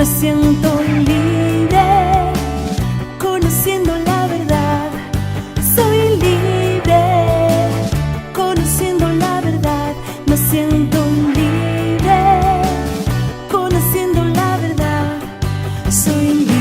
siento libre, conociendo la verdad. Soy libre, conociendo la verdad. Me siento libre, conociendo la verdad. Soy libre.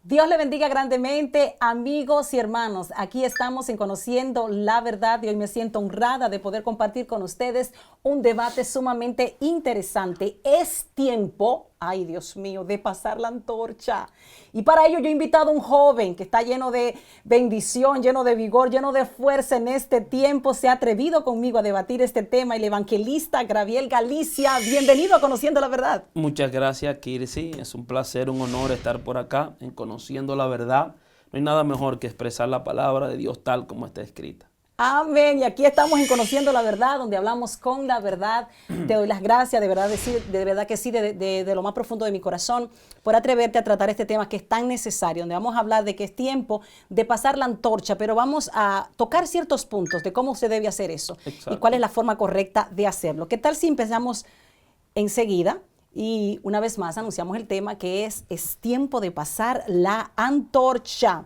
Dios le bendiga grandemente, amigos y hermanos. Aquí estamos en Conociendo la Verdad y hoy me siento honrada de poder compartir con ustedes un debate sumamente interesante. Es tiempo, ay Dios mío, de pasar la antorcha. Y para ello yo he invitado a un joven que está lleno de bendición, lleno de vigor, lleno de fuerza en este tiempo. Se ha atrevido conmigo a debatir este tema, el evangelista Gabriel Galicia. Bienvenido a Conociendo la Verdad. Muchas gracias, Kirsi. Es un placer, un honor estar por acá en Conociendo la Verdad. No hay nada mejor que expresar la palabra de Dios tal como está escrita. Amén. Y aquí estamos en Conociendo la Verdad, donde hablamos con la verdad. Te doy las gracias, de verdad que sí, de lo más profundo de mi corazón, por atreverte a tratar este tema que es tan necesario, donde vamos a hablar de que es tiempo de pasar la antorcha, pero vamos a tocar ciertos puntos de cómo se debe hacer eso. Exacto. Y cuál es la forma correcta de hacerlo. ¿Qué tal si empezamos enseguida? Y una vez más anunciamos el tema que es tiempo de pasar la antorcha.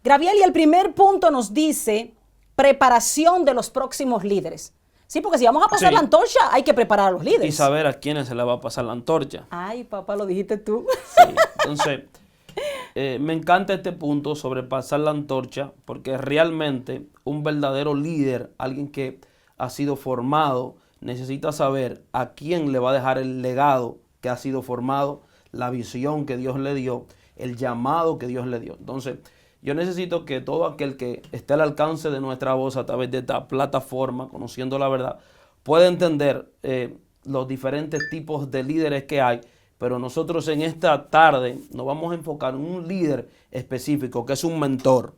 Gabriel, y el primer punto nos dice preparación de los próximos líderes. Sí, porque si vamos a pasar la antorcha, hay que preparar a los líderes. Y saber a quiénes se le va a pasar la antorcha. Ay, papá, lo dijiste tú. Sí, entonces, me encanta este punto sobre pasar la antorcha, porque realmente un verdadero líder, alguien que ha sido formado, necesita saber a quién le va a dejar el legado que ha sido formado, la visión que Dios le dio, el llamado que Dios le dio. Entonces, yo necesito que todo aquel que esté al alcance de nuestra voz a través de esta plataforma, Conociendo la Verdad, pueda entender los diferentes tipos de líderes que hay, pero nosotros en esta tarde nos vamos a enfocar en un líder específico, que es un mentor,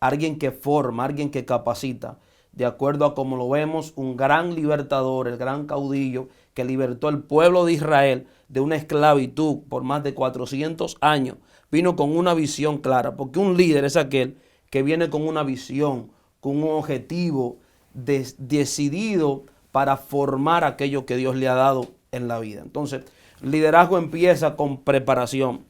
alguien que forma, alguien que capacita, de acuerdo a como lo vemos, un gran libertador, el gran caudillo que libertó al pueblo de Israel de una esclavitud por más de 400 años. Vino con una visión clara, porque un líder es aquel que viene con una visión, con un objetivo decidido para formar aquello que Dios le ha dado en la vida. Entonces, liderazgo empieza con preparación.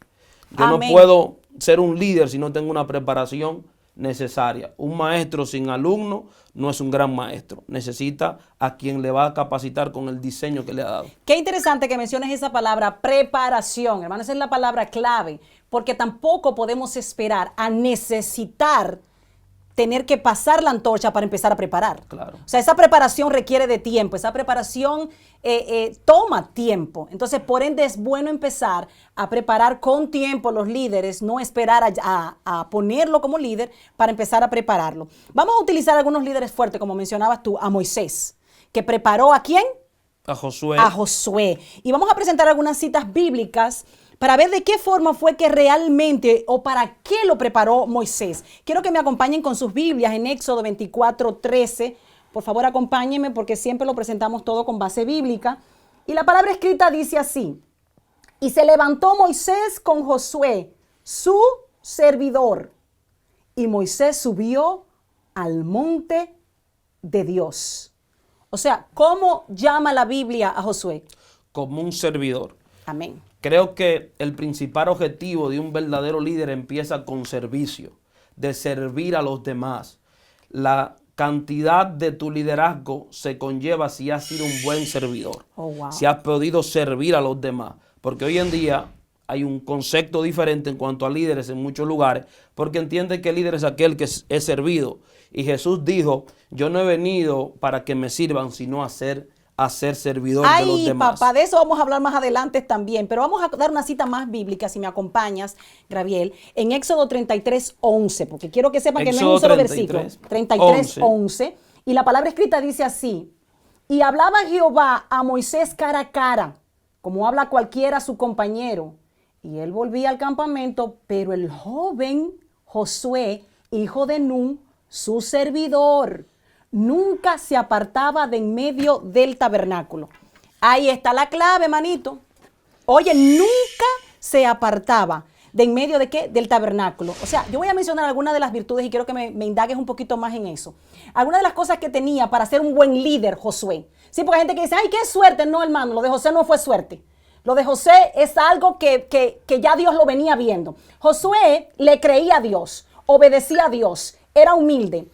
Yo no puedo ser un líder si no tengo una preparación necesaria. Un maestro sin alumno no es un gran maestro. Necesita a quien le va a capacitar con el diseño que le ha dado. Qué interesante que menciones esa palabra preparación, hermano. Esa es la palabra clave, porque tampoco podemos esperar a necesitar tener que pasar la antorcha para empezar a preparar. Claro. O sea, esa preparación requiere de tiempo, esa preparación toma tiempo. Entonces, por ende, es bueno empezar a preparar con tiempo los líderes, no esperar a ponerlo como líder para empezar a prepararlo. Vamos a utilizar algunos líderes fuertes, como mencionabas tú, a Moisés, que preparó ¿a quién? A Josué. A Josué. Y vamos a presentar algunas citas bíblicas para ver de qué forma fue que realmente o para qué lo preparó Moisés. Quiero que me acompañen con sus Biblias en Éxodo 24:13. Por favor, acompáñenme porque siempre lo presentamos todo con base bíblica. Y la palabra escrita dice así: y se levantó Moisés con Josué, su servidor, y Moisés subió al monte de Dios. O sea, ¿cómo llama la Biblia a Josué? Como un servidor. Amén. Creo que el principal objetivo de un verdadero líder empieza con servicio, de servir a los demás. La cantidad de tu liderazgo se conlleva si has sido un buen servidor, si has podido servir a los demás. Porque hoy en día hay un concepto diferente en cuanto a líderes en muchos lugares, porque entiende que el líder es aquel que es servido. Y Jesús dijo, yo no he venido para que me sirvan, sino a ser servidor de los demás. Ay, papá, de eso vamos a hablar más adelante también, pero vamos a dar una cita más bíblica, si me acompañas, Gabriel, en Éxodo 33:11, porque quiero que sepan que no es un solo versículo. 33:11, y la palabra escrita dice así: y hablaba Jehová a Moisés cara a cara, como habla cualquiera a su compañero, y él volvía al campamento, pero el joven Josué, hijo de Nun, su servidor, nunca se apartaba de en medio del tabernáculo. Ahí está la clave, manito. Oye, nunca se apartaba de en medio de qué, del tabernáculo. O sea, yo voy a mencionar algunas de las virtudes y quiero que me indagues un poquito más en eso. Algunas de las cosas que tenía para ser un buen líder Josué. Sí, porque hay gente que dice, ay, qué suerte. No, hermano, lo de José no fue suerte. Lo de José es algo que ya Dios lo venía viendo. Josué le creía a Dios, obedecía a Dios, era humilde.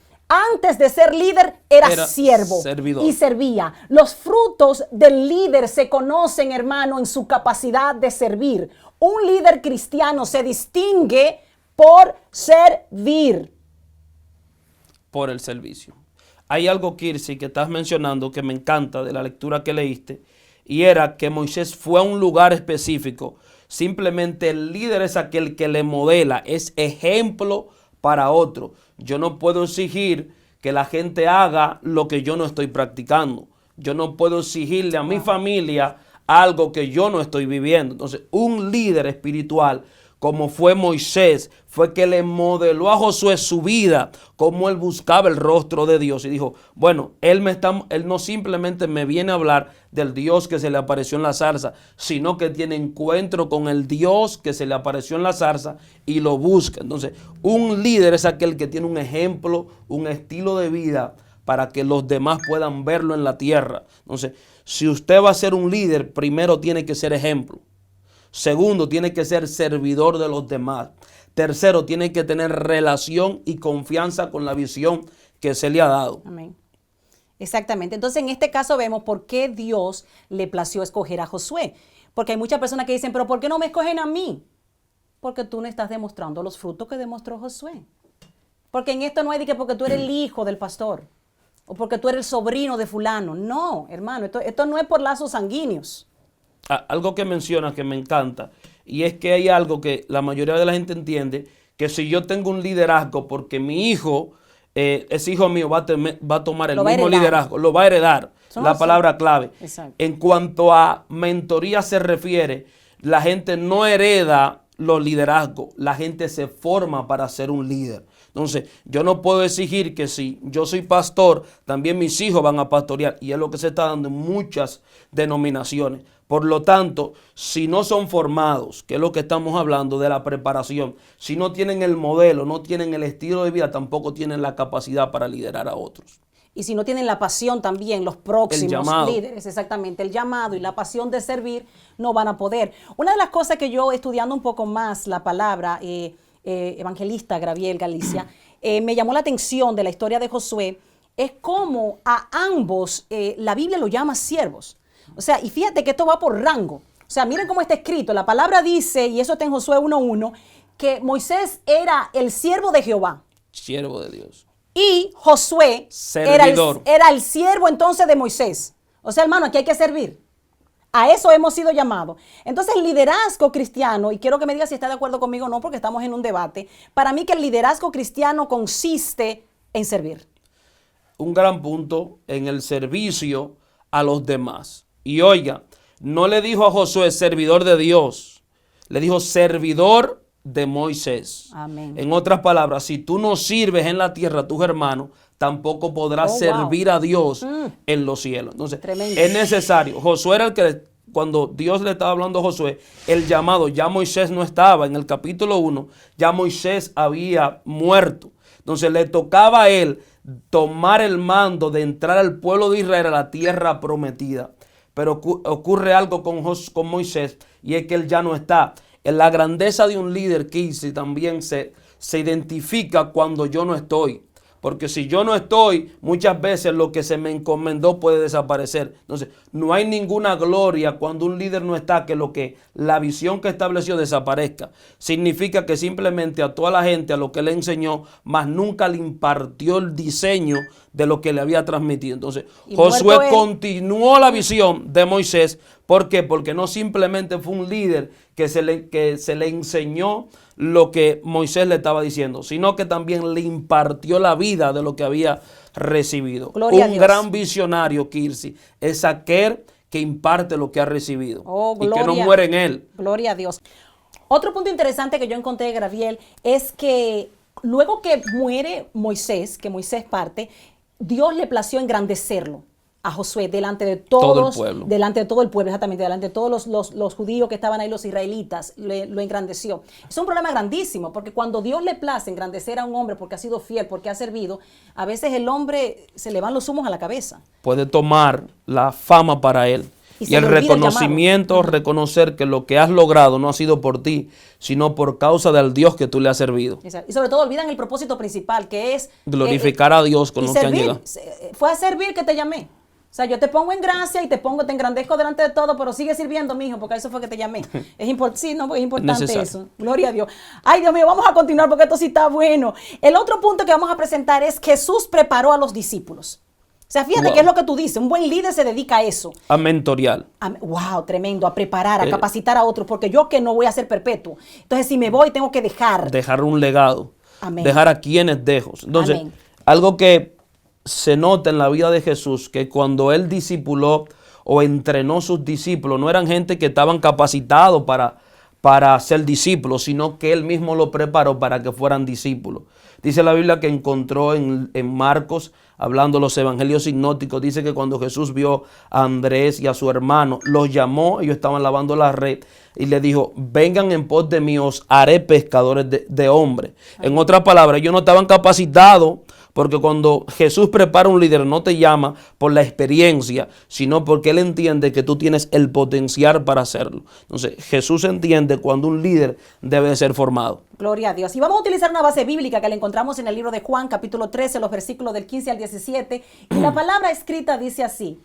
Antes de ser líder, era siervo servidor. Y servía. Los frutos del líder se conocen, hermano, en su capacidad de servir. Un líder cristiano se distingue por servir. Por el servicio. Hay algo, Kirsi, que estás mencionando que me encanta de la lectura que leíste, y era que Moisés fue a un lugar específico. Simplemente el líder es aquel que le modela, es ejemplo para otro. Yo no puedo exigir que la gente haga lo que yo no estoy practicando. Yo no puedo exigirle a mi familia algo que yo no estoy viviendo. Entonces, un líder espiritual, como fue Moisés, fue que le modeló a Josué su vida, cómo él buscaba el rostro de Dios. Y dijo, bueno, él no simplemente me viene a hablar del Dios que se le apareció en la zarza, sino que tiene encuentro con el Dios que se le apareció en la zarza y lo busca. Entonces, un líder es aquel que tiene un ejemplo, un estilo de vida para que los demás puedan verlo en la tierra. Entonces, si usted va a ser un líder, primero tiene que ser ejemplo. Segundo, tiene que ser servidor de los demás. Tercero, tiene que tener relación y confianza con la visión que se le ha dado. Amén. Exactamente. Entonces, en este caso vemos por qué Dios le plació escoger a Josué. Porque hay muchas personas que dicen, pero ¿por qué no me escogen a mí? Porque tú no estás demostrando los frutos que demostró Josué. Porque en esto no hay de que porque tú eres el hijo del pastor o porque tú eres el sobrino de fulano. No, hermano, esto no es por lazos sanguíneos. Algo que mencionas que me encanta, y es que hay algo que la mayoría de la gente entiende, que si yo tengo un liderazgo porque mi hijo, ese hijo mío va a tomar el mismo liderazgo, lo va a heredar, la palabra clave. Exacto. En cuanto a mentoría se refiere, la gente no hereda los liderazgos, la gente se forma para ser un líder. Entonces, yo no puedo exigir que si yo soy pastor, también mis hijos van a pastorear, y es lo que se está dando en muchas denominaciones. Por lo tanto, si no son formados, que es lo que estamos hablando de la preparación, si no tienen el modelo, no tienen el estilo de vida, tampoco tienen la capacidad para liderar a otros. Y si no tienen la pasión también, los próximos líderes, exactamente, el llamado y la pasión de servir, no van a poder. Una de las cosas que yo, estudiando un poco más la palabra, evangelista Gabriel Galicia, me llamó la atención de la historia de Josué, es cómo a ambos la Biblia lo llama siervos. O sea, y fíjate que esto va por rango. O sea, miren cómo está escrito. La palabra dice, y eso está en Josué 1:1, que Moisés era el siervo de Jehová. Siervo de Dios. Y Josué era el siervo entonces de Moisés. O sea, hermano, aquí hay que servir. A eso hemos sido llamados. Entonces, el liderazgo cristiano, y quiero que me digas si está de acuerdo conmigo o no, porque estamos en un debate, para mí que el liderazgo cristiano consiste en servir. Un gran punto en el servicio a los demás. Y oiga, no le dijo a Josué servidor de Dios, le dijo servidor de Moisés. Amén. En otras palabras, si tú no sirves en la tierra a tus hermanos, tampoco podrás servir a Dios en los cielos. Entonces, tremendo. Es necesario. Josué era el que, cuando Dios le estaba hablando a Josué, el llamado, ya Moisés no estaba. En el capítulo 1, ya Moisés había muerto. Entonces, le tocaba a él tomar el mando de entrar al pueblo de Israel a la tierra prometida. Pero ocurre algo con Moisés, y es que él ya no está. En la grandeza de un líder, Kirsi, también se identifica cuando yo no estoy. Porque si yo no estoy, muchas veces lo que se me encomendó puede desaparecer. Entonces, no hay ninguna gloria cuando un líder no está, que la visión que estableció desaparezca. Significa que simplemente a toda la gente, a lo que le enseñó, más nunca le impartió el diseño de lo que le había transmitido. Entonces, Josué continuó la visión de Moisés. ¿Por qué? Porque no simplemente fue un líder que se le enseñó lo que Moisés le estaba diciendo, sino que también le impartió la vida de lo que había recibido. Gloria a Un Dios. gran visionario, Kirsi, es aquel que imparte lo que ha recibido y que no muere en él. Gloria a Dios. Otro punto interesante que yo encontré, Gabriel, es que luego que muere Moisés, que Moisés parte, Dios le plació engrandecerlo. a Josué delante de Todo el todos, pueblo. delante de todo el pueblo, exactamente, delante de todos los judíos que estaban ahí, los israelitas, lo engrandeció. Es un problema grandísimo, porque cuando Dios le place engrandecer a un hombre porque ha sido fiel, porque ha servido, a veces el hombre se le van los humos a la cabeza. Puede tomar la fama para él. Y Y se el le olvida el reconocimiento, reconocer que lo que has logrado no ha sido por ti, sino por causa del Dios que tú le has servido. Y sobre todo olvidan el propósito principal, que es Glorificar a Dios con y lo que han servir. llegado. Fue a servir que te llamé. O sea, yo te pongo en gracia y te engrandezco delante de todo, pero sigue sirviendo, mijo, porque a eso fue que te llamé. Es importante Necesario. eso. Gloria a Dios. Ay, Dios mío, vamos a continuar porque esto sí está bueno. El otro punto que vamos a presentar es Jesús preparó a los discípulos. O sea, fíjate Wow. qué es lo que tú dices. Un buen líder se dedica a eso. A mentorial. Wow, tremendo, a preparar, a capacitar a otros, porque yo que no voy a ser perpetuo. Entonces, si me voy, tengo que dejar. Dejar un legado. Amén. Dejar a quienes dejo. Entonces, Amén. algo que se nota en la vida de Jesús, que cuando él discipuló o entrenó sus discípulos, no eran gente que estaban capacitados para ser discípulos, sino que él mismo lo preparó para que fueran discípulos. Dice la Biblia que encontró en Marcos, hablando los evangelios sinópticos, dice que cuando Jesús vio a Andrés y a su hermano, los llamó, ellos estaban lavando la red, y le dijo, vengan en pos de mí, os haré pescadores de hombres. En otras palabras, ellos no estaban capacitados, porque cuando Jesús prepara un líder, no te llama por la experiencia, sino porque Él entiende que tú tienes el potencial para hacerlo. Entonces, Jesús entiende cuando un líder debe de ser formado. Gloria a Dios. Y vamos a utilizar una base bíblica que la encontramos en el libro de Juan, capítulo 13, los versículos del 15 al 17. Y la palabra escrita dice así: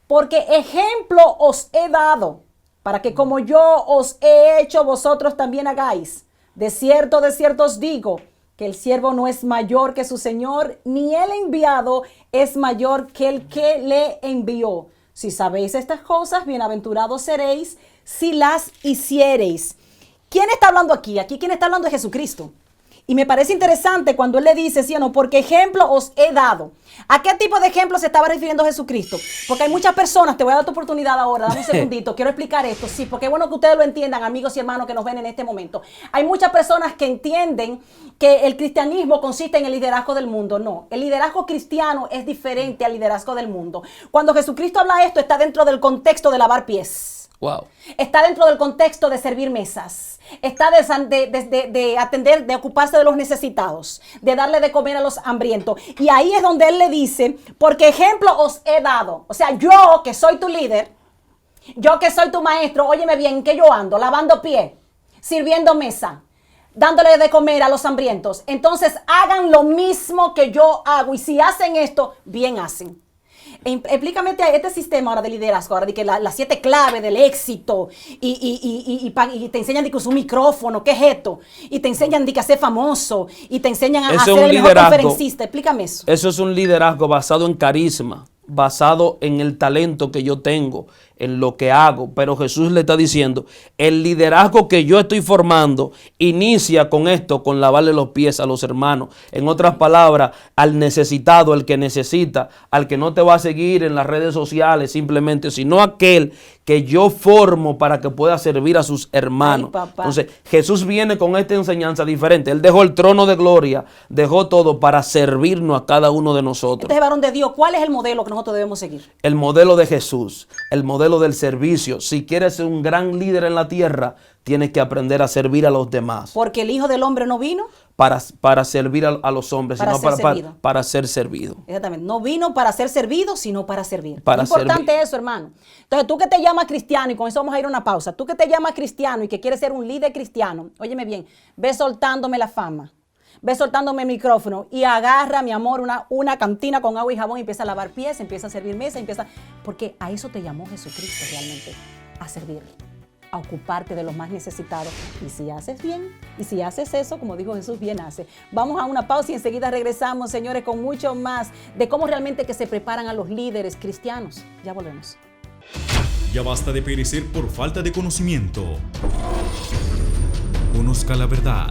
porque ejemplo os he dado, para que como yo os he hecho, vosotros también hagáis. De cierto os digo, que el siervo no es mayor que su señor, ni el enviado es mayor que el que le envió. Si sabéis estas cosas, bienaventurados seréis si las hiciereis. ¿Quién está hablando aquí? Aquí quien está hablando es Jesucristo. Y me parece interesante cuando él le dice, sí o no, porque ejemplo os he dado. ¿A qué tipo de ejemplo se estaba refiriendo Jesucristo? Porque hay muchas personas, te voy a dar tu oportunidad ahora, dame un segundito, quiero explicar esto, sí, porque es bueno que ustedes lo entiendan, amigos y hermanos que nos ven en este momento. Hay muchas personas que entienden que el cristianismo consiste en el liderazgo del mundo. No, el liderazgo cristiano es diferente al liderazgo del mundo. Cuando Jesucristo habla esto, está dentro del contexto de lavar pies. Wow. Está dentro del contexto de servir mesas. Está de atender, de ocuparse de los necesitados, de darle de comer a los hambrientos. Y ahí es donde él le dice, porque ejemplo os he dado. O sea, yo que soy tu líder, yo que soy tu maestro, óyeme bien, que yo ando lavando pie, sirviendo mesa, dándole de comer a los hambrientos. Entonces hagan lo mismo que yo hago. Y si hacen esto, bien hacen. Explícame este sistema ahora de liderazgo, ahora de que las 7 claves del éxito y te enseñan de que usar un micrófono, ¿qué es esto? Y te enseñan de que ser famoso y te enseñan a ser el mejor conferencista. Explícame eso. Eso es un liderazgo basado en carisma, basado en el talento que yo tengo, en lo que hago. Pero Jesús le está diciendo, el liderazgo que yo estoy formando inicia con esto, con lavarle los pies a los hermanos. En otras palabras, al necesitado, al que necesita, al que no te va a seguir en las redes sociales simplemente, sino aquel que yo formo para que pueda servir a sus hermanos. Ay, papá. Entonces, Jesús viene con esta enseñanza diferente. Él dejó el trono de gloria, dejó todo para servirnos a cada uno de nosotros. Este es varón de Dios. ¿Cuál es el modelo que nosotros debemos seguir? El modelo de Jesús, el modelo del servicio. Si quieres ser un gran líder en la tierra, tienes que aprender a servir a los demás. Porque el Hijo del Hombre no vino Para servir a los hombres, Para sino ser servido. para ser servido. Exactamente. No vino para ser servido, sino para servir. Para Es importante servir. eso, hermano. Entonces, tú que te llamas cristiano, y con eso vamos a ir a una pausa, tú que te llamas cristiano y que quieres ser un líder cristiano, óyeme bien, ve soltándome la fama, ve soltándome el micrófono y agarra, mi amor, una cantina con agua y jabón y empieza a lavar pies, empieza a servir mesa, porque a eso te llamó Jesucristo realmente, a servir, a ocuparte de los más necesitados. Y si haces bien, y si haces eso, como dijo Jesús, bien hace. Vamos a una pausa y enseguida regresamos, señores, con mucho más de cómo realmente que se preparan a los líderes cristianos. Ya volvemos. Ya basta de perecer por falta de conocimiento. Conozca la verdad.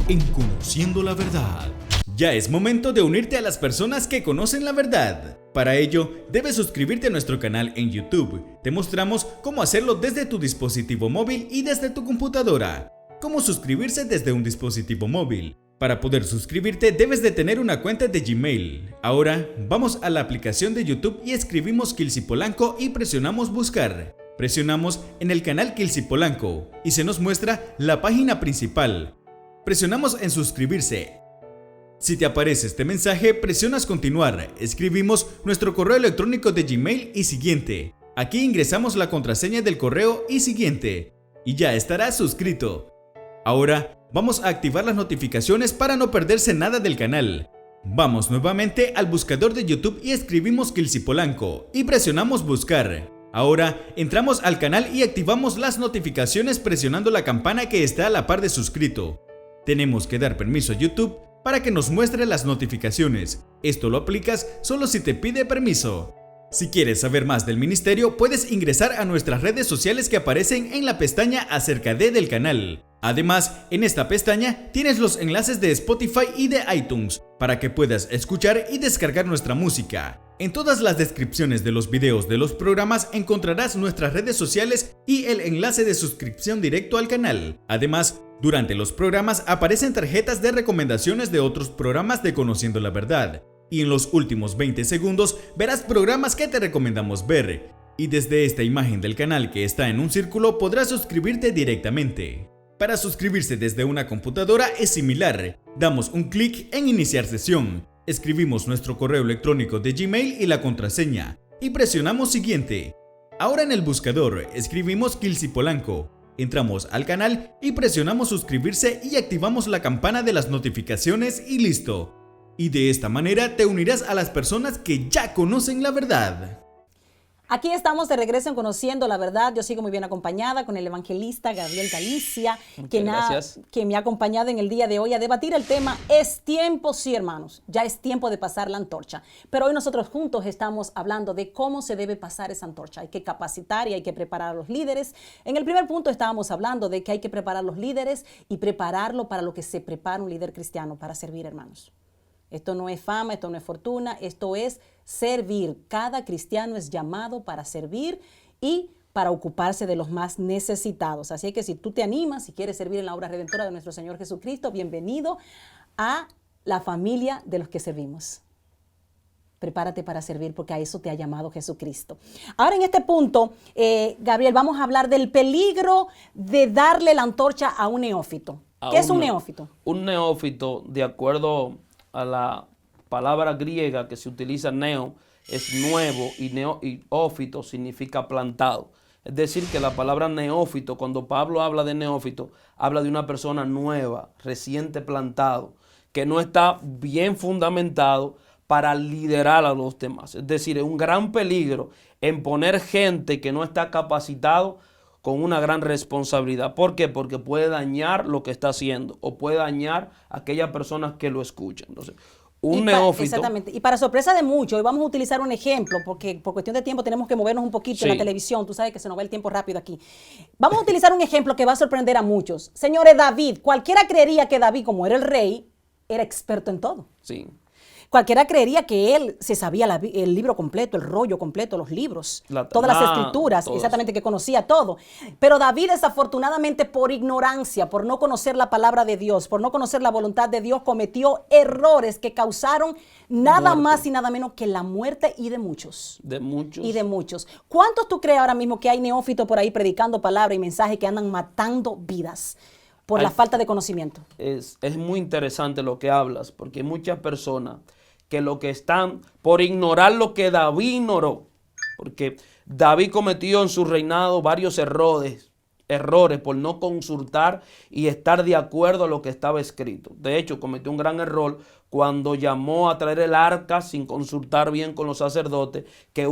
En Conociendo la Verdad. Ya es momento de unirte a las personas que conocen la verdad. Para ello, debes suscribirte a nuestro canal en YouTube. Te mostramos cómo hacerlo desde tu dispositivo móvil y desde tu computadora. Cómo suscribirse desde un dispositivo móvil. Para poder suscribirte debes de tener una cuenta de Gmail. Ahora vamos a la aplicación de YouTube y escribimos Kilsi Polanco y presionamos buscar. Presionamos en el canal Kilsi Polanco y se nos muestra la página principal. Presionamos en suscribirse. Si te aparece este mensaje, presionas continuar, escribimos nuestro correo electrónico de Gmail y siguiente. Aquí ingresamos la contraseña del correo y siguiente. Y ya estarás suscrito. Ahora vamos a activar las notificaciones para no perderse nada del canal. Vamos nuevamente al buscador de YouTube y escribimos Kilsi Polanco y presionamos buscar. Ahora entramos al canal y activamos las notificaciones presionando la campana que está a la par de suscrito. Tenemos que dar permiso a YouTube para que nos muestre las notificaciones. Esto lo aplicas solo si te pide permiso. Si quieres saber más del ministerio, puedes ingresar a nuestras redes sociales que aparecen en la pestaña acerca del canal. Además, en esta pestaña tienes los enlaces de Spotify y de iTunes para que puedas escuchar y descargar nuestra música. En todas las descripciones de los videos de los programas encontrarás nuestras redes sociales y el enlace de suscripción directo al canal. Además, durante los programas aparecen tarjetas de recomendaciones de otros programas de Conociendo la Verdad. Y en los últimos 20 segundos verás programas que te recomendamos ver. Y desde esta imagen del canal que está en un círculo podrás suscribirte directamente. Para suscribirse desde una computadora es similar. Damos un clic en Iniciar sesión. Escribimos nuestro correo electrónico de Gmail y la contraseña. Y presionamos Siguiente. Ahora en el buscador escribimos Kilsi Polanco. Entramos al canal y presionamos suscribirse y activamos la campana de las notificaciones y listo. Y de esta manera te unirás a las personas que ya conocen la verdad. Aquí estamos de regreso en Conociendo la Verdad. Yo sigo muy bien acompañada con el evangelista Gabriel Galicia, que me ha acompañado en el día de hoy a debatir el tema Es tiempo, sí, hermanos, ya es tiempo de pasar la antorcha. Pero hoy nosotros juntos estamos hablando de cómo se debe pasar esa antorcha. Hay que capacitar y hay que preparar a los líderes. En el primer punto estábamos hablando de que hay que preparar a los líderes y prepararlo para lo que se prepara un líder cristiano, para servir, hermanos. Esto no es fama, esto no es fortuna, esto es servir. Cada cristiano es llamado para servir y para ocuparse de los más necesitados. Así que si tú te animas, si quieres servir en la obra redentora de nuestro Señor Jesucristo, bienvenido a la familia de los que servimos. Prepárate para servir porque a eso te ha llamado Jesucristo. Ahora en este punto, Gabriel, vamos a hablar del peligro de darle la antorcha a un neófito. ¿Qué es un neófito? Un neófito, de acuerdo a la palabra griega que se utiliza neo, es nuevo y ófito significa plantado. Es decir, que la palabra neófito, cuando Pablo habla de neófito, habla de una persona nueva, reciente plantado, que no está bien fundamentado para liderar a los demás. Es decir, es un gran peligro en poner gente que no está capacitado con una gran responsabilidad. ¿Por qué? Porque puede dañar lo que está haciendo o puede dañar a aquellas personas que lo escuchan. Entonces, un neófito. Exactamente. Y para sorpresa de muchos, hoy vamos a utilizar un ejemplo, porque por cuestión de tiempo tenemos que movernos un poquito en la televisión. Tú sabes que se nos va el tiempo rápido aquí. Vamos a utilizar un ejemplo que va a sorprender a muchos. Señores, David, cualquiera creería que David, como era el rey, era experto en todo. Sí. Cualquiera creería que él se sabía el libro completo, el rollo completo, los libros, todas las escrituras, exactamente, que conocía todo. Pero David, desafortunadamente, por ignorancia, por no conocer la palabra de Dios, por no conocer la voluntad de Dios, cometió errores que causaron nada más y nada menos que la muerte y de muchos. De muchos. Y de muchos. ¿Cuántos tú crees ahora mismo que hay neófitos por ahí predicando palabra y mensaje que andan matando vidas por la falta de conocimiento? Es muy interesante lo que hablas, porque hay muchas personas que lo que están por ignorar lo que David ignoró, porque David cometió en su reinado varios errores por no consultar y estar de acuerdo a lo que estaba escrito. De hecho, cometió un gran error cuando llamó a traer el arca sin consultar bien con los sacerdotes, que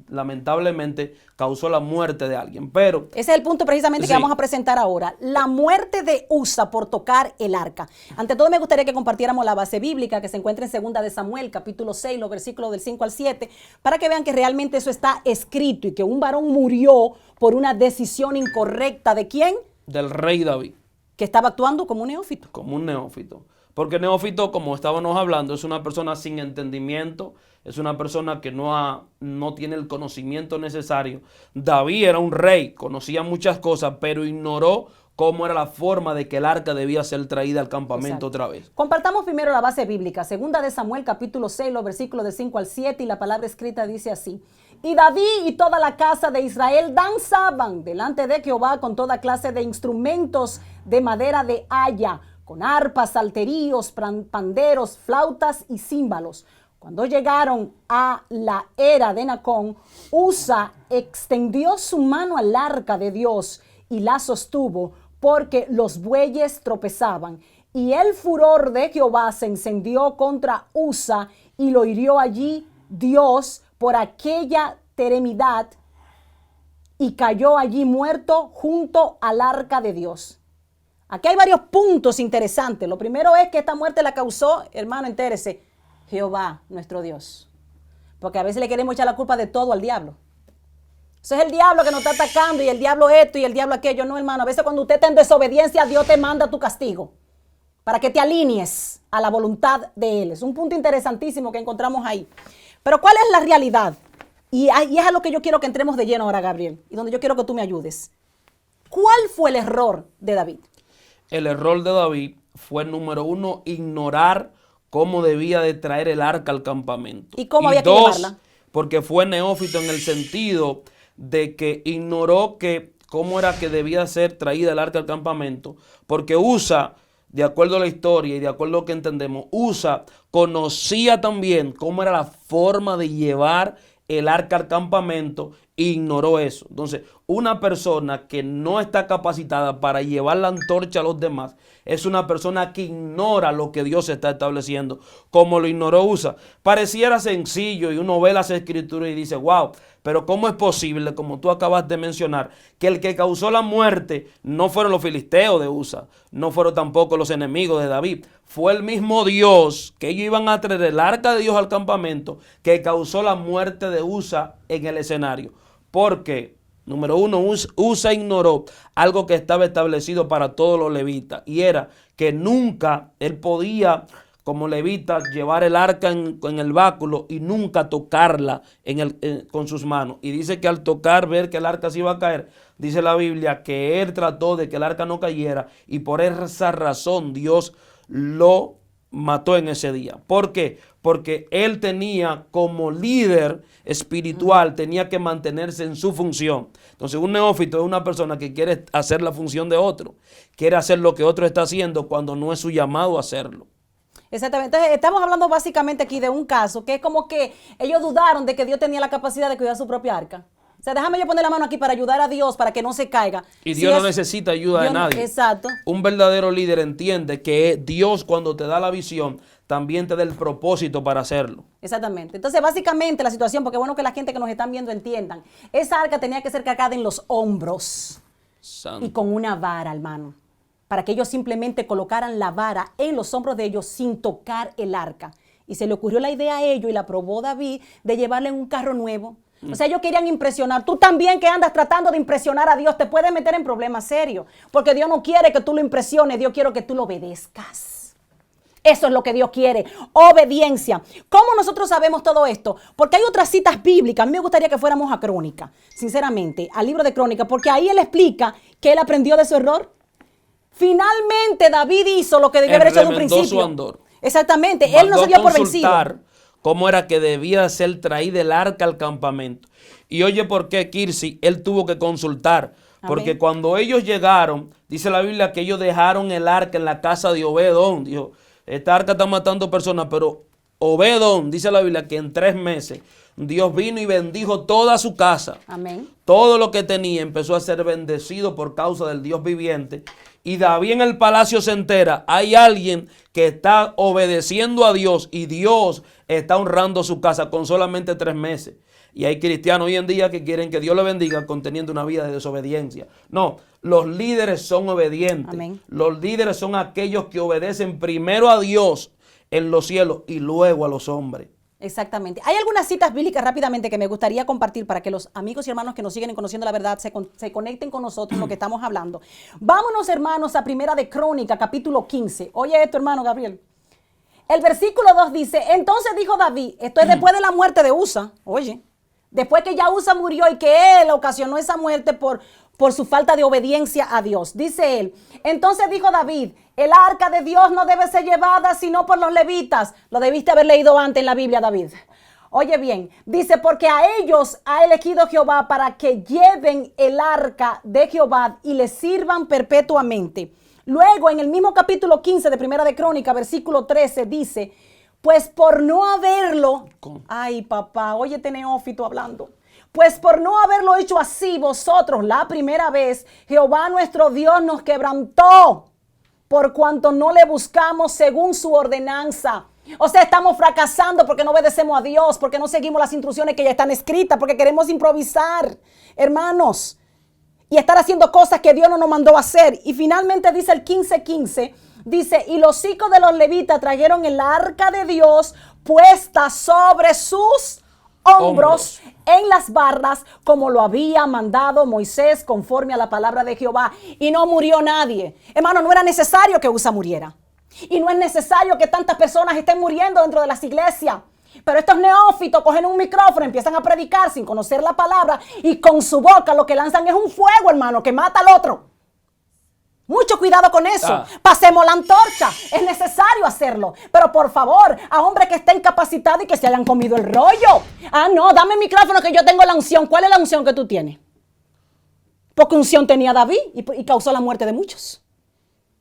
lamentablemente causó la muerte de alguien. Pero ese es el punto precisamente que vamos a presentar ahora, la muerte de Usa por tocar el arca. Ante todo me gustaría que compartiéramos la base bíblica que se encuentra en 2 de Samuel, capítulo 6, los versículos del 5 al 7, para que vean que realmente eso está escrito y que un varón murió por una decisión incorrecta. ¿De quién? Del rey David. Que estaba actuando como un neófito. Como un neófito. Porque neófito, como estábamos hablando, es una persona sin entendimiento, es una persona que no tiene el conocimiento necesario. David era un rey, conocía muchas cosas, pero ignoró cómo era la forma de que el arca debía ser traída al campamento Exacto. otra vez. Compartamos primero la base bíblica. Segunda de Samuel, capítulo 6, los versículos de 5 al 7, y la palabra escrita dice así. Y David y toda la casa de Israel danzaban delante de Jehová con toda clase de instrumentos de madera de haya, con arpas, salterios, panderos, flautas y címbalos. Cuando llegaron a la era de Nacón, Usa extendió su mano al arca de Dios y la sostuvo, porque los bueyes tropezaban. Y el furor de Jehová se encendió contra Usa y lo hirió allí Dios por aquella temeridad, y cayó allí muerto junto al arca de Dios. Aquí hay varios puntos interesantes. Lo primero es que esta muerte la causó, hermano, entérese, Jehová, nuestro Dios. Porque a veces le queremos echar la culpa de todo al diablo. Eso es el diablo que nos está atacando, y el diablo esto y el diablo aquello. No, hermano, a veces cuando usted está en desobediencia, Dios te manda tu castigo para que te alinees a la voluntad de Él. Es un punto interesantísimo que encontramos ahí. Pero ¿cuál es la realidad? Y es a lo que yo quiero que entremos de lleno ahora, Gabriel, y donde yo quiero que tú me ayudes. ¿Cuál fue el error de David? El error de David fue, número 1, ignorar cómo debía de traer el arca al campamento. ¿Y cómo había que 2, llevarla? porque fue neófito en el sentido de que ignoró cómo era que debía ser traída el arca al campamento, porque Usa, de acuerdo a la historia y de acuerdo a lo que entendemos, Usa conocía también cómo era la forma de llevar el arca al campamento e ignoró eso. Entonces, una persona que no está capacitada para llevar la antorcha a los demás es una persona que ignora lo que Dios está estableciendo, como lo ignoró Usa. Pareciera sencillo y uno ve las escrituras y dice, wow, pero ¿cómo es posible, como tú acabas de mencionar, que el que causó la muerte no fueron los filisteos de Usa, no fueron tampoco los enemigos de David? Fue el mismo Dios, que ellos iban a traer el arca de Dios al campamento, que causó la muerte de Usa en el escenario. Porque, número 1, Usa ignoró algo que estaba establecido para todos los levitas, y era que nunca él podía, como levita, llevar el arca en el báculo y nunca tocarla con sus manos. Y dice que al tocar, ver que el arca se iba a caer, dice la Biblia que él trató de que el arca no cayera, y por esa razón Dios lo mató en ese día. ¿Por qué? Porque él tenía, como líder espiritual, tenía que mantenerse en su función. Entonces, un neófito es una persona que quiere hacer la función de otro, quiere hacer lo que otro está haciendo cuando no es su llamado a hacerlo. Exactamente. Entonces, estamos hablando básicamente aquí de un caso que es como que ellos dudaron de que Dios tenía la capacidad de cuidar su propia arca. O sea, déjame yo poner la mano aquí para ayudar a Dios, para que no se caiga. Y Dios no necesita ayuda de nadie. Exacto. Un verdadero líder entiende que Dios, cuando te da la visión, también te da el propósito para hacerlo. Exactamente. Entonces, básicamente la situación, porque es bueno que la gente que nos están viendo entiendan, esa arca tenía que ser cargada en los hombros Santo. y con una vara, hermano, para que ellos simplemente colocaran la vara en los hombros de ellos sin tocar el arca. Y se le ocurrió la idea a ellos, y la aprobó David, de llevarle en un carro nuevo. O sea, ellos querían impresionar. Tú también, que andas tratando de impresionar a Dios, te puedes meter en problemas serios, porque Dios no quiere que tú lo impresiones, Dios quiere que tú lo obedezcas. Eso es lo que Dios quiere, obediencia. ¿Cómo nosotros sabemos todo esto? Porque hay otras citas bíblicas. A mí me gustaría que fuéramos a Crónica, sinceramente, al libro de Crónica, porque ahí él explica que él aprendió de su error. Finalmente David hizo lo que debió haber hecho de un principio. Su andor. Exactamente, él no se dio por vencido. Cómo era que debía ser traída el arca al campamento. Y oye, ¿por qué, Kirsi? Él tuvo que consultar. Porque Amén. cuando ellos llegaron, dice la Biblia que ellos dejaron el arca en la casa de Obedón. Dijo, esta arca está matando personas, pero Obedón, dice la Biblia que en 3 meses Dios vino y bendijo toda su casa. Amén. Todo lo que tenía empezó a ser bendecido por causa del Dios viviente. Y David en el palacio se entera, hay alguien que está obedeciendo a Dios y Dios está honrando su casa con solamente 3 meses. Y hay cristianos hoy en día que quieren que Dios le bendiga conteniendo una vida de desobediencia. No, los líderes son obedientes. Amén. Los líderes son aquellos que obedecen primero a Dios en los cielos y luego a los hombres. Exactamente. Hay algunas citas bíblicas rápidamente que me gustaría compartir para que los amigos y hermanos que nos siguen en Conociendo la Verdad se conecten con nosotros en lo que estamos hablando. Vámonos, hermanos, a Primera de Crónica, capítulo 15. Oye esto, hermano Gabriel. El versículo 2 dice, entonces dijo David, esto es después de la muerte de Usa, oye, Después que ya Usa murió y que él ocasionó esa muerte por su falta de obediencia a Dios. Dice él, entonces dijo David, el arca de Dios no debe ser llevada sino por los levitas. Lo debiste haber leído antes en la Biblia, David. Oye bien, dice, porque a ellos ha elegido Jehová para que lleven el arca de Jehová y le sirvan perpetuamente. Luego, en el mismo capítulo 15 de Primera de Crónica, versículo 13, dice, pues por no haberlo, ay papá, óyete Neófito hablando, pues por no haberlo hecho así vosotros la primera vez, Jehová nuestro Dios nos quebrantó, por cuanto no le buscamos según su ordenanza. O sea, estamos fracasando porque no obedecemos a Dios, porque no seguimos las instrucciones que ya están escritas, porque queremos improvisar, hermanos, y estar haciendo cosas que Dios no nos mandó a hacer. Y finalmente dice el 15:15, dice, y los hijos de los levitas trajeron el arca de Dios puesta sobre sus hombros en las barras, como lo había mandado Moisés conforme a la palabra de Jehová. Y no murió nadie. Hermano, no era necesario que Usa muriera. Y no es necesario que tantas personas estén muriendo dentro de las iglesias. Pero estos neófitos cogen un micrófono, empiezan a predicar sin conocer la palabra y con su boca lo que lanzan es un fuego, hermano, que mata al otro. Mucho cuidado con eso. Pasemos la antorcha. Es necesario hacerlo. Pero por favor, a hombres que estén capacitados y que se hayan comido el rollo. Ah, no, dame el micrófono que yo tengo la unción. ¿Cuál es la unción que tú tienes? Porque unción tenía David y causó la muerte de muchos.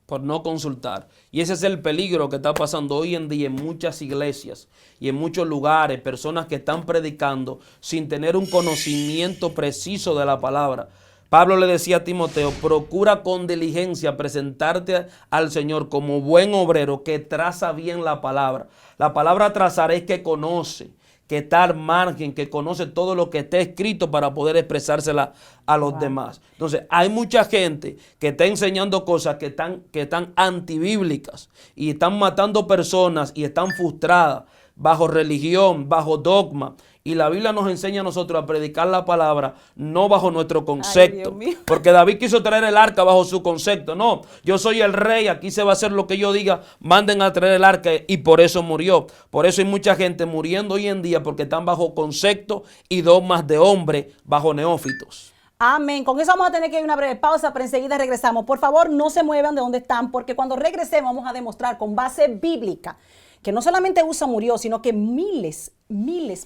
Por no consultar. Y ese es el peligro que está pasando hoy en día en muchas iglesias y en muchos lugares. Personas que están predicando sin tener un conocimiento preciso de la palabra. Pablo le decía a Timoteo, procura con diligencia presentarte al Señor como buen obrero que traza bien la palabra. La palabra trazar es que conoce, que está al margen, que conoce todo lo que está escrito para poder expresársela a los demás. Entonces, hay mucha gente que está enseñando cosas que están antibíblicas y están matando personas y están frustradas bajo religión, bajo dogma. Y la Biblia nos enseña a nosotros a predicar la palabra no bajo nuestro concepto. Porque David quiso traer el arca bajo su concepto. No, yo soy el rey, aquí se va a hacer lo que yo diga, manden a traer el arca, y por eso murió. Por eso hay mucha gente muriendo hoy en día porque están bajo concepto y dogmas de hombre, bajo neófitos. Amén. Con eso vamos a tener que ir a una breve pausa, pero enseguida regresamos. Por favor, no se muevan de donde están, porque cuando regresemos vamos a demostrar con base bíblica que no solamente Usa murió, sino que miles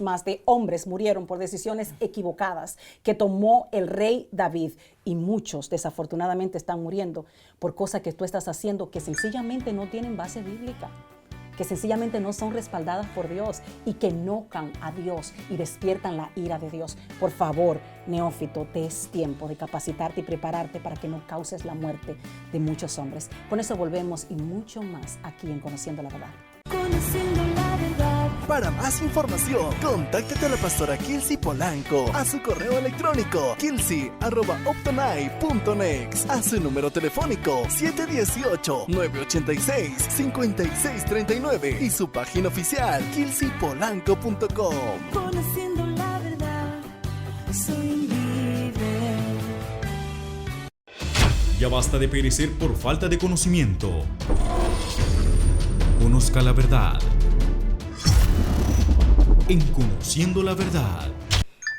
más de hombres murieron por decisiones equivocadas que tomó el rey David. Y muchos, desafortunadamente, están muriendo por cosas que tú estás haciendo que sencillamente no tienen base bíblica, que sencillamente no son respaldadas por Dios y que enojan a Dios y despiertan la ira de Dios. Por favor, neófito, te es tiempo de capacitarte y prepararte para que no causes la muerte de muchos hombres. Con eso volvemos y mucho más aquí en Conociendo la Verdad. Conociendo la verdad. Para más información, contáctate a la pastora Kilsi Polanco a su correo electrónico kilsi@optonai.nex, a su número telefónico 718-986-5639 y su página oficial kilsipolanco.com. Conociendo la verdad, soy libre. Ya basta de perecer por falta de conocimiento. Conozca la verdad. En Conociendo la Verdad.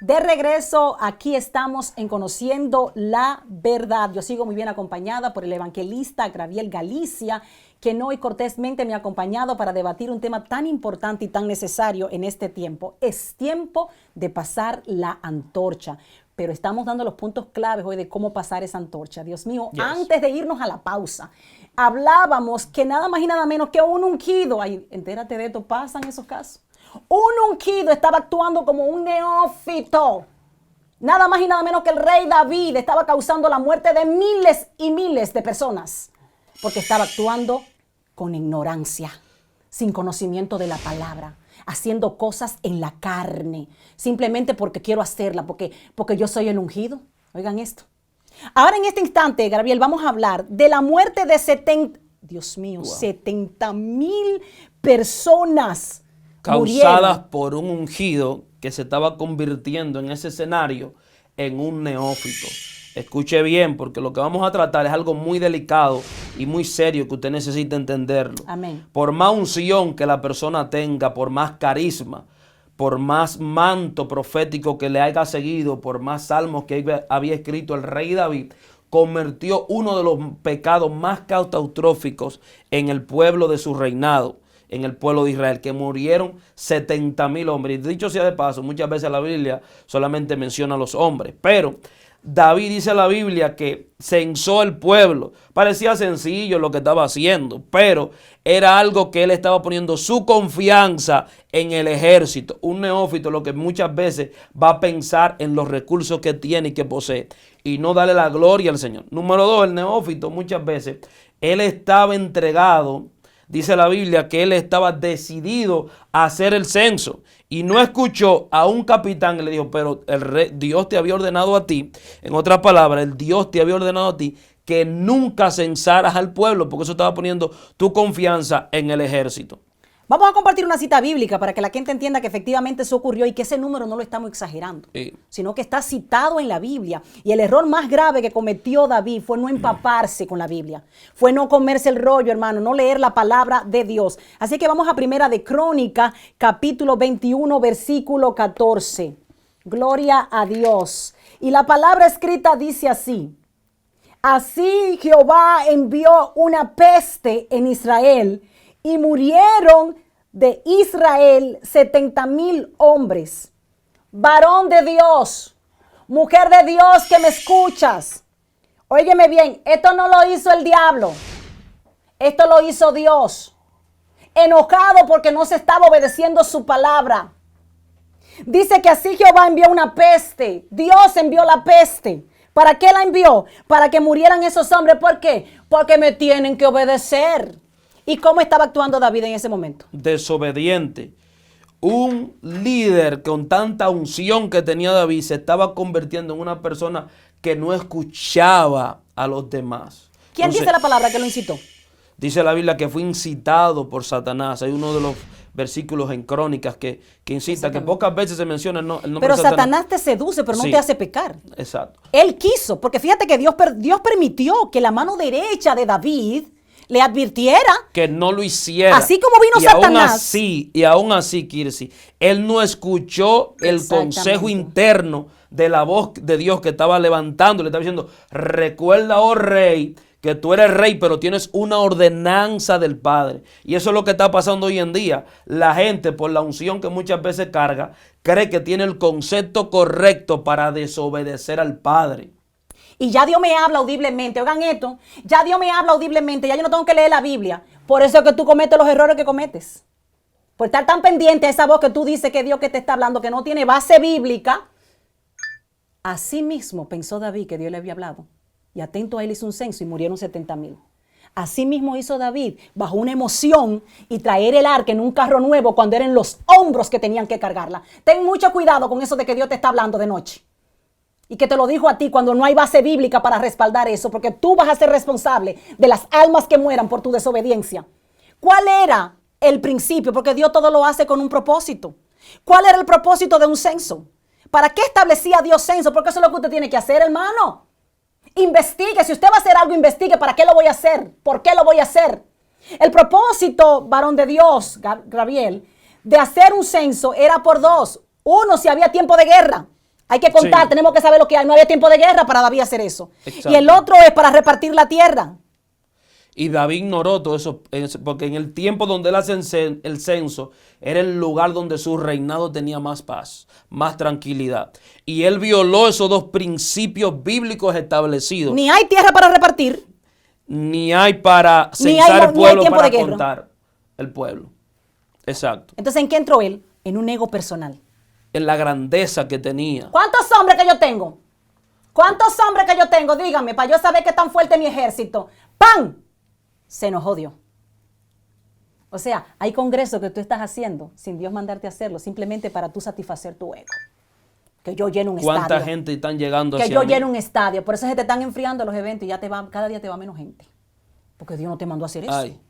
De regreso, aquí estamos en Conociendo la Verdad. Yo sigo muy bien acompañada por el evangelista Graviel Galicia, quien hoy cortésmente me ha acompañado para debatir un tema tan importante y tan necesario en este tiempo. Es tiempo de pasar la antorcha. Pero estamos dando los puntos claves hoy de cómo pasar esa antorcha. Dios mío, antes de irnos a la pausa, hablábamos que nada más y nada menos que un ungido, ay, entérate de esto, pasan esos casos. Un ungido estaba actuando como un neófito. Nada más y nada menos que el rey David estaba causando la muerte de miles y miles de personas, porque estaba actuando con ignorancia, sin conocimiento de la palabra, haciendo cosas en la carne, simplemente porque quiero hacerla, porque yo soy el ungido. Oigan esto. Ahora en este instante, Gabriel, vamos a hablar de la muerte de 70,000 personas causadas murieron por un ungido que se estaba convirtiendo en ese escenario en un neófito. Escuche bien, porque lo que vamos a tratar es algo muy delicado y muy serio que usted necesita entenderlo. Amén. Por más unción que la persona tenga, por más carisma, por más manto profético que le haya seguido, por más salmos que había escrito el rey David, convirtió uno de los pecados más catastróficos en el pueblo de su reinado, en el pueblo de Israel, que murieron 70,000 hombres. Y dicho sea de paso, muchas veces la Biblia solamente menciona a los hombres, pero David dice en la Biblia que censó el pueblo. Parecía sencillo lo que estaba haciendo, pero era algo que él estaba poniendo su confianza en el ejército. Un neófito lo que muchas veces va a pensar en los recursos que tiene y que posee y no darle la gloria al Señor. Número 2, el neófito muchas veces, él estaba entregado. Dice la Biblia que él estaba decidido a hacer el censo y no escuchó a un capitán que le dijo, pero Dios te había ordenado a ti, en otras palabras, el Dios te había ordenado a ti que nunca censaras al pueblo, porque eso estaba poniendo tu confianza en el ejército. Vamos a compartir una cita bíblica para que la gente entienda que efectivamente eso ocurrió y que ese número no lo estamos exagerando, sino que está citado en la Biblia. Y el error más grave que cometió David fue no empaparse con la Biblia, fue no comerse el rollo, hermano, no leer la palabra de Dios. Así que vamos a Primera de Crónica, capítulo 21, versículo 14. Gloria a Dios. Y la palabra escrita dice así: así Jehová envió una peste en Israel, y murieron de Israel 70,000 hombres. Varón de Dios, mujer de Dios que me escuchas, óyeme bien, esto no lo hizo el diablo, esto lo hizo Dios, enojado porque no se estaba obedeciendo su palabra. Dice que así Jehová envió una peste, Dios envió la peste. ¿Para qué la envió? Para que murieran esos hombres. ¿Por qué? Porque me tienen que obedecer. ¿Y cómo estaba actuando David en ese momento? Desobediente. Un líder con tanta unción que tenía David se estaba convirtiendo en una persona que no escuchaba a los demás. ¿Quién Entonces, dice la palabra que lo incitó? dice la Biblia que fue incitado por Satanás. Hay uno de los versículos en Crónicas que incita, que pocas veces se menciona el nombre Pero de Satanás te seduce, pero no Sí. te hace pecar. Exacto. Él quiso, porque fíjate que Dios permitió que la mano derecha de David le advirtiera. Que no lo hiciera. Así como vino y Satanás. Aún así, Kirsi, él no escuchó el Exactamente. consejo interno de la voz de Dios que estaba levantando. Le estaba diciendo, recuerda, oh rey, que tú eres rey, pero tienes una ordenanza del Padre. Y eso es lo que está pasando hoy en día. La gente, por la unción que muchas veces carga, cree que tiene el concepto correcto para desobedecer al Padre. Y ya Dios me habla audiblemente. Oigan esto. Ya Dios me habla audiblemente. Ya yo no tengo que leer la Biblia. Por eso es que tú cometes los errores que cometes. Por estar tan pendiente a esa voz que tú dices que Dios que te está hablando, que no tiene base bíblica. Así mismo pensó David que Dios le había hablado. Y atento a él hizo un censo y murieron 70,000. Así mismo hizo David bajo una emoción y traer el arca en un carro nuevo cuando eran los hombros que tenían que cargarla. Ten mucho cuidado con eso de que Dios te está hablando de noche. Y que te lo dijo a ti cuando no hay base bíblica para respaldar eso, porque tú vas a ser responsable de las almas que mueran por tu desobediencia. ¿Cuál era el principio? Porque Dios todo lo hace con un propósito. ¿Cuál era el propósito de un censo? ¿Para qué establecía Dios censo? Porque eso es lo que usted tiene que hacer, hermano. Investigue. Si usted va a hacer algo, investigue. ¿Para qué lo voy a hacer? ¿Por qué lo voy a hacer? El propósito, varón de Dios, Gabriel, de hacer un censo era por dos. Uno, si había tiempo de guerra. Hay que contar, Sí. tenemos que saber lo que hay. No había tiempo de guerra para David hacer eso. Exacto. Y el otro es para repartir la tierra. Y David ignoró todo eso, porque en el tiempo donde él hace el censo, era el lugar donde su reinado tenía más paz, más tranquilidad. Y él violó esos dos principios bíblicos establecidos. Ni hay tierra para repartir. Ni hay para Ni censar hay el pueblo, tiempo para de guerra. contar el pueblo. Exacto. Entonces, ¿en qué entró él? En un ego personal. En la grandeza que tenía. ¿Cuántos hombres que yo tengo? ¿Cuántos hombres que yo tengo? Dígame, para yo saber qué tan fuerte es mi ejército. ¡Pam! Se enojó Dios. O sea, hay congresos que tú estás haciendo sin Dios mandarte a hacerlo, simplemente para tú satisfacer tu ego. Que yo lleno un ¿Cuánta estadio. gente están llegando Que hacia yo mí? lleno un estadio. Por eso se te están enfriando los eventos y ya cada día te va menos gente. Porque Dios no te mandó a hacer eso. Ay,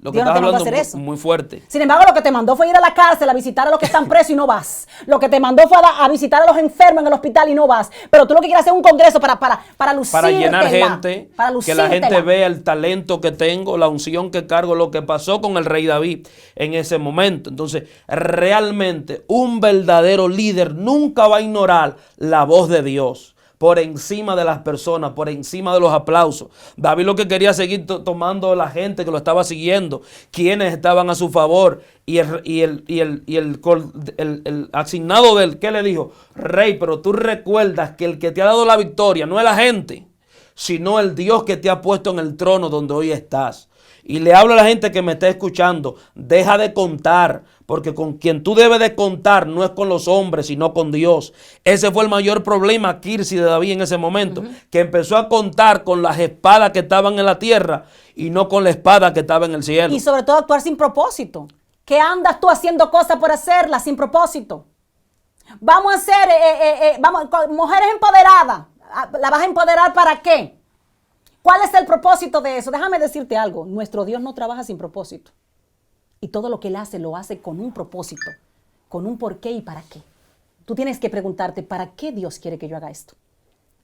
Lo que Dios no estás te mandó a hablando hacer muy, eso. muy fuerte. Sin embargo, lo que te mandó fue ir a la cárcel a visitar a los que están presos y no vas. Lo que te mandó fue a visitar a los enfermos en el hospital y no vas. Pero tú lo que quieres hacer es un congreso para lucirte. Para llenar gente, para que la gente lucírtela. vea el talento que tengo, la unción que cargo, lo que pasó con el rey David en ese momento. Entonces, realmente un verdadero líder nunca va a ignorar la voz de Dios por encima de las personas, por encima de los aplausos. David lo que quería seguir tomando la gente que lo estaba siguiendo, quienes estaban a su favor, y el asignado de él, ¿qué le dijo? Rey, pero tú recuerdas que el que te ha dado la victoria no es la gente, sino el Dios que te ha puesto en el trono donde hoy estás. Y le hablo a la gente que me está escuchando, deja de contar, porque con quien tú debes de contar no es con los hombres, sino con Dios. Ese fue el mayor problema, Kirsi, de David en ese momento, que empezó a contar con las espadas que estaban en la tierra y no con la espada que estaba en el cielo. Y sobre todo actuar sin propósito. ¿Qué andas tú haciendo cosas por hacerlas sin propósito? Vamos a hacer, mujeres empoderadas. ¿La vas a empoderar para qué? ¿Cuál es el propósito de eso? Déjame decirte algo. Nuestro Dios no trabaja sin propósito. Y todo lo que Él hace, lo hace con un propósito, con un por qué y para qué. Tú tienes que preguntarte, ¿para qué Dios quiere que yo haga esto?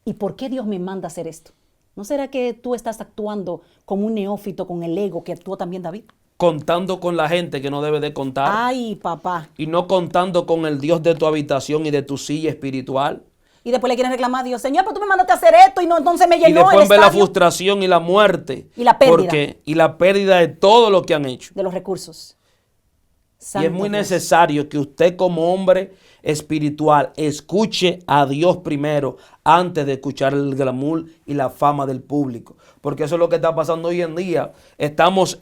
¿Y por qué Dios me manda a hacer esto? ¿No será que tú estás actuando como un neófito con el ego que actuó también David? Contando con la gente que no debe de contar. Ay, papá. Y no contando con el Dios de tu habitación y de tu silla espiritual. Y después le quieren reclamar a Dios, Señor, pero tú me mandaste a hacer esto y no, entonces me Y llenó después el ve la estadio frustración y la muerte. Y la pérdida. Y la pérdida de todo lo que han hecho. de los recursos. Y es Santo muy Dios. necesario que usted como hombre espiritual escuche a Dios primero antes de escuchar el glamour y la fama del público. Porque eso es lo que está pasando hoy en día. Estamos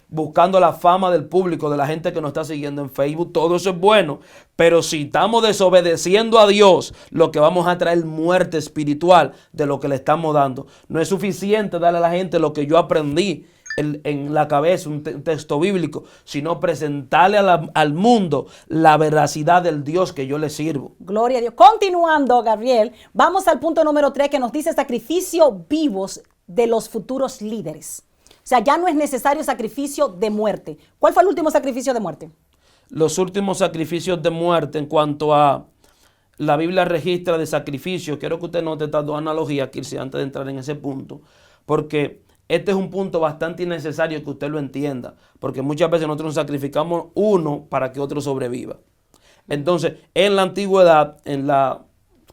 buscando la fama del público, de la gente que nos está siguiendo en Facebook. Todo eso es bueno. Pero si estamos desobedeciendo a Dios, lo que vamos a traer es muerte espiritual de lo que le estamos dando. No es suficiente darle a la gente lo que yo aprendí en la cabeza, un texto bíblico, sino presentarle al mundo la veracidad del Dios que yo le sirvo. Gloria a Dios. Continuando, Gabriel, vamos al punto número 3 que nos dice sacrificio vivos de los futuros líderes. O sea, ya no es necesario sacrificio de muerte. ¿Cuál fue el último sacrificio de muerte? Los últimos sacrificios de muerte en cuanto a la Biblia registra de sacrificio, quiero que usted note estas dos analogías, Kirsi, antes de entrar en ese punto, porque este es un punto bastante innecesario que usted lo entienda, porque muchas veces nosotros nos sacrificamos uno para que otro sobreviva. Entonces, en la antigüedad, en la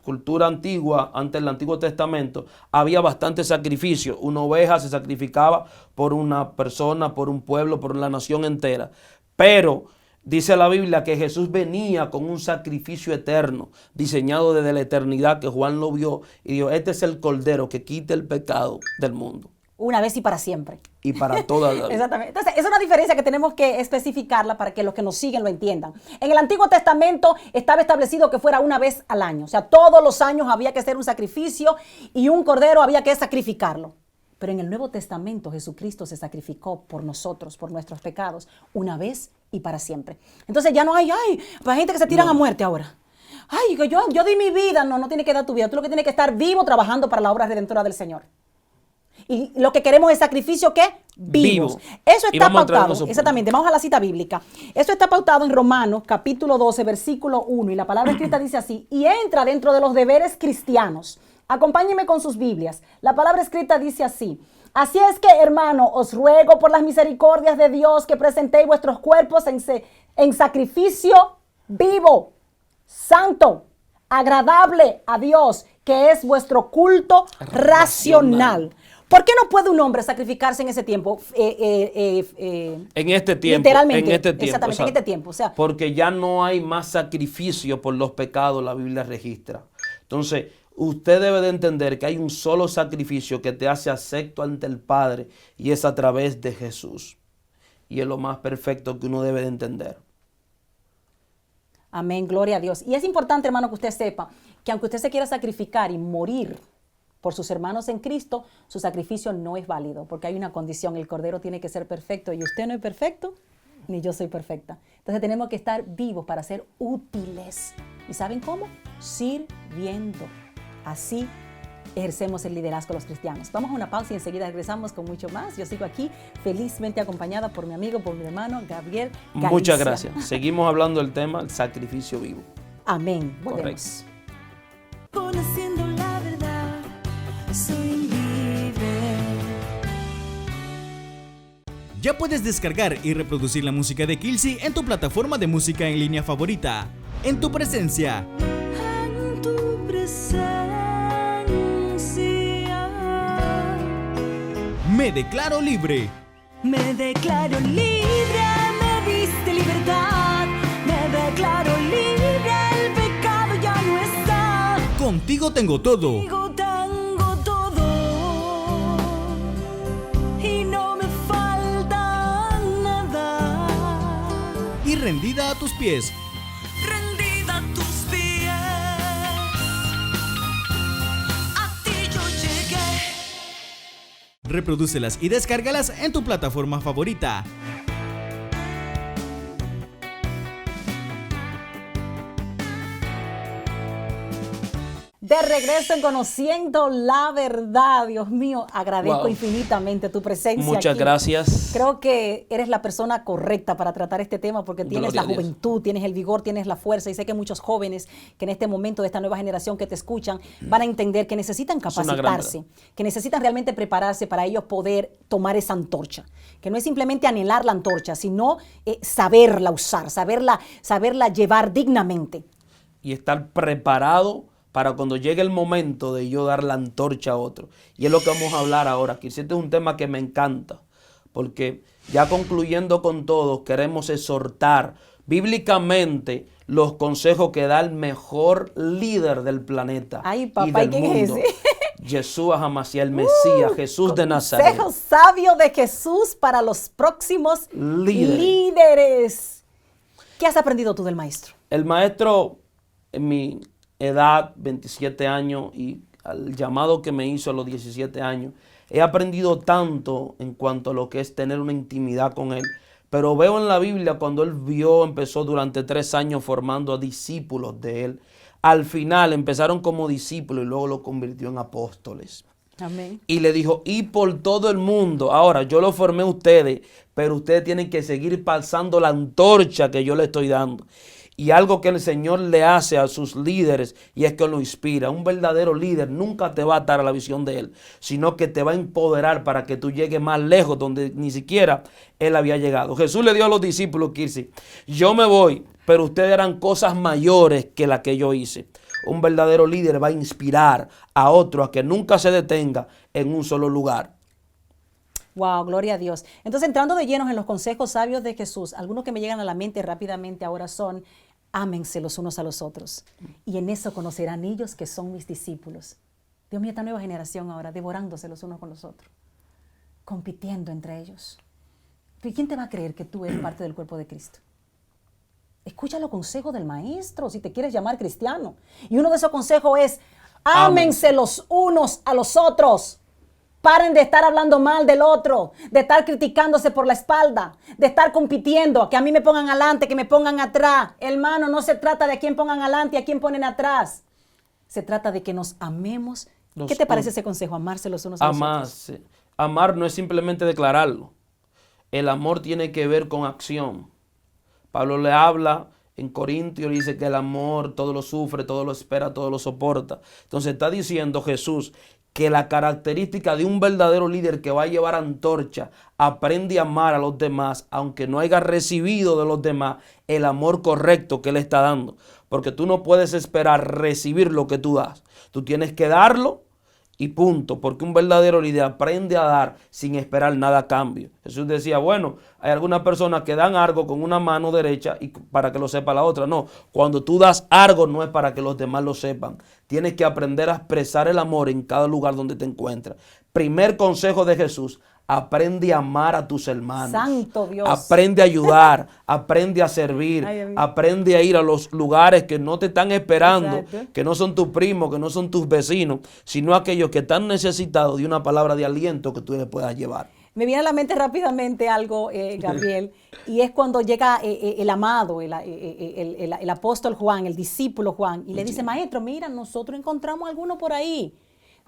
cultura antigua, antes del Antiguo Testamento, había bastante sacrificio. Una oveja se sacrificaba por una persona, por un pueblo, por la nación entera. Pero dice la Biblia que Jesús venía con un sacrificio eterno, diseñado desde la eternidad, que Juan lo vio y dijo, este es el Cordero que quita el pecado del mundo. Una vez y para siempre. Y para toda la vida. Exactamente. Entonces, es una diferencia que tenemos que especificarla para que los que nos siguen lo entiendan. En el Antiguo Testamento estaba establecido que fuera una vez al año. O sea, todos los años había que hacer un sacrificio y un cordero había que sacrificarlo. Pero en el Nuevo Testamento Jesucristo se sacrificó por nosotros, por nuestros pecados, una vez y para siempre. Entonces ya no hay, para gente que se tiran a muerte ahora. Ay, que yo di mi vida. No tiene que dar tu vida. Tú lo que tienes que estar vivo trabajando para la obra redentora del Señor. Y lo que queremos es sacrificio, ¿qué? Vivos. Vivo. Eso Y está vamos a entrar en pautado. esos Exactamente. Vamos a la cita bíblica. Eso está pautado en Romanos, capítulo 12, versículo 1. Y la palabra escrita dice así. Y entra dentro de los deberes cristianos. Acompáñenme con sus Biblias. La palabra escrita dice así. Así es que, hermano, os ruego por las misericordias de Dios que presentéis vuestros cuerpos en sacrificio vivo, santo, agradable a Dios, que es vuestro culto racional. ¿Por qué no puede un hombre sacrificarse en ese tiempo? En este tiempo. Literalmente. En este tiempo. Exactamente, en este tiempo. O sea, porque ya no hay más sacrificio por los pecados, la Biblia registra. Entonces, usted debe de entender que hay un solo sacrificio que te hace acepto ante el Padre y es a través de Jesús. Y es lo más perfecto que uno debe de entender. amén, gloria a Dios. Y es importante, hermano, que usted sepa que aunque usted se quiera sacrificar y morir por sus hermanos en Cristo, su sacrificio no es válido, porque hay una condición, el Cordero tiene que ser perfecto, y usted no es perfecto, ni yo soy perfecta. Entonces tenemos que estar vivos para ser útiles. ¿Y saben cómo? Sirviendo. Así ejercemos el liderazgo los cristianos. Vamos a una pausa y enseguida regresamos con mucho más. Yo sigo aquí felizmente acompañada por mi amigo, por mi hermano Gabriel Galicia. Muchas gracias. Seguimos hablando del tema, el sacrificio vivo. Amén. Volvemos. Conociendo la verdad, soy libre. Ya puedes descargar y reproducir la música de Kilsi en tu plataforma de música en línea favorita. En tu presencia. En tu presencia. Me declaro libre. Me declaro libre, me diste libertad. Me declaro libre, el pecado ya no está. Contigo tengo todo. Contigo tengo todo y no me falta nada. Y rendida a tus pies. Rendida a tus pies, a ti yo llegué. Reprodúcelas y descárgalas en tu plataforma favorita. De regreso en Conociendo la Verdad. Dios mío, agradezco Wow. infinitamente tu presencia Muchas aquí. gracias. Creo que eres la persona correcta para tratar este tema porque tienes Gloria la a Dios. juventud, tienes el vigor, tienes la fuerza y sé que muchos jóvenes que en este momento de esta nueva generación que te escuchan van a entender que necesitan Es una gran capacitarse, que necesitan realmente prepararse para ellos poder tomar esa antorcha, que no es simplemente anhelar la antorcha, sino saberla usar, saberla llevar dignamente. Y estar preparado para cuando llegue el momento de yo dar la antorcha a otro. Y es lo que vamos a hablar ahora. Que este es un tema que me encanta, porque ya concluyendo con todos, queremos exhortar bíblicamente los consejos que da el mejor líder del planeta. Ay, papá, y del ¿y quién es mundo. ese? Yeshua Hamashiach, el Mesías, Jesús de Nazaret. Consejo sabio de Jesús para los próximos líderes. ¿Qué has aprendido tú del maestro? El maestro, en mi edad, 27 años, y al llamado que me hizo a los 17 años, he aprendido tanto en cuanto a lo que es tener una intimidad con él. Pero veo en la Biblia cuando él empezó durante 3 años formando a discípulos de él. Al final empezaron como discípulos y luego lo convirtió en apóstoles. Amén. Y le dijo, y por todo el mundo. Ahora, yo lo formé a ustedes, pero ustedes tienen que seguir pasando la antorcha que yo le estoy dando. Y algo que el Señor le hace a sus líderes, y es que lo inspira. Un verdadero líder nunca te va a atar a la visión de Él, sino que te va a empoderar para que tú llegues más lejos donde ni siquiera Él había llegado. Jesús le dio a los discípulos, Kirsi, yo me voy, pero ustedes harán cosas mayores que las que yo hice. Un verdadero líder va a inspirar a otro a que nunca se detenga en un solo lugar. Wow, gloria a Dios. Entonces, entrando de llenos en los consejos sabios de Jesús, algunos que me llegan a la mente rápidamente ahora son, ámense los unos a los otros. Y en eso conocerán ellos que son mis discípulos. Dios mío, esta nueva generación ahora, devorándose los unos con los otros, compitiendo entre ellos. ¿Y quién te va a creer que tú eres parte del cuerpo de Cristo? Escucha los consejos del maestro si te quieres llamar cristiano. Y uno de esos consejos es, ámense los unos a los otros. Paren de estar hablando mal del otro, de estar criticándose por la espalda, de estar compitiendo, que a mí me pongan adelante, que me pongan atrás. Hermano, no se trata de a quién pongan adelante y a quién ponen atrás. Se trata de que nos amemos. ¿Qué te parece ese consejo? Amarse los unos a los otros. Amarse. Amar no es simplemente declararlo. El amor tiene que ver con acción. Pablo le habla en Corintios, dice que el amor todo lo sufre, todo lo espera, todo lo soporta. Entonces está diciendo Jesús que la característica de un verdadero líder que va a llevar antorcha, aprende a amar a los demás, aunque no haya recibido de los demás el amor correcto que él está dando. Porque tú no puedes esperar recibir lo que tú das. Tú tienes que darlo y punto. Porque un verdadero líder aprende a dar sin esperar nada a cambio. Jesús decía, bueno, hay algunas personas que dan algo con una mano derecha y para que lo sepa la otra. No, cuando tú das algo no es para que los demás lo sepan. Tienes que aprender a expresar el amor en cada lugar donde te encuentras. Primer consejo de Jesús, aprende a amar a tus hermanos. Santo Dios. Aprende a ayudar, aprende a servir, Ay, Dios mío. aprende a ir a los lugares que no te están esperando, Exacto. que no son tus primos, que no son tus vecinos, sino aquellos que están necesitados de una palabra de aliento que tú les puedas llevar. Me viene a la mente rápidamente algo, Gabriel, y es cuando llega el amado, el apóstol Juan, el discípulo Juan, y le dice, maestro, mira, nosotros encontramos alguno por ahí.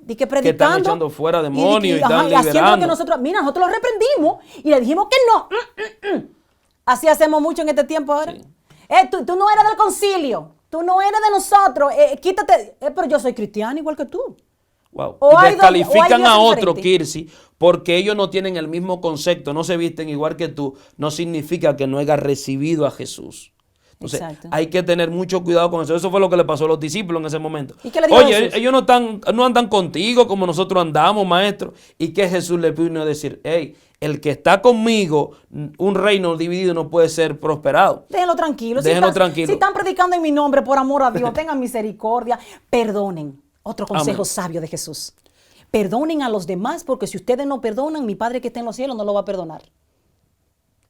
di que están predicando. echando fuera demonios y están y haciendo lo que liberando. nosotros lo reprendimos y le dijimos que no. Así hacemos mucho en este tiempo ahora. Sí. Tú no eres del concilio, tú no eres de nosotros, quítate. Pero yo soy cristiano igual que tú. Wow. O Y hay descalifican dioses a otro, diferentes. Kirsi, porque ellos no tienen el mismo concepto, no se visten igual que tú, no significa que no hayas recibido a Jesús. Entonces, Exacto. hay que tener mucho cuidado con eso. Eso fue lo que le pasó a los discípulos en ese momento. ¿Y qué le dijo Oye, Jesús? ellos no andan contigo como nosotros andamos, maestro. ¿Y qué Jesús le vino a decir? Hey, el que está conmigo, un reino dividido no puede ser prosperado. Déjenlo tranquilo. Déjenlo tranquilo. Si están predicando en mi nombre, por amor a Dios, tengan misericordia. Perdonen. Otro consejo Amén. sabio de Jesús. Perdonen a los demás, porque si ustedes no perdonan, mi Padre que está en los cielos no lo va a perdonar.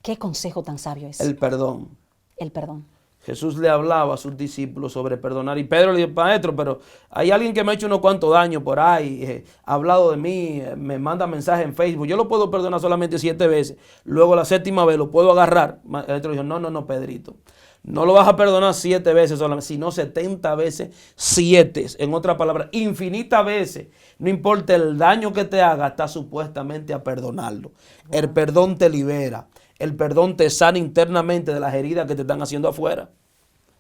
¿Qué consejo tan sabio es? El perdón. El perdón. Jesús le hablaba a sus discípulos sobre perdonar. Y Pedro le dijo, maestro, pero hay alguien que me ha hecho unos cuantos daños por ahí, ha hablado de mí, me manda mensajes en Facebook. Yo lo puedo perdonar solamente 7 veces. Luego la 7ª vez lo puedo agarrar. El otro dijo, no, Pedrito. No lo vas a perdonar 7 veces solamente, sino 70 veces 7. En otras palabras, infinitas veces. No importa el daño que te haga, está supuestamente a perdonarlo. El perdón te libera. El perdón te sana internamente de las heridas que te están haciendo afuera.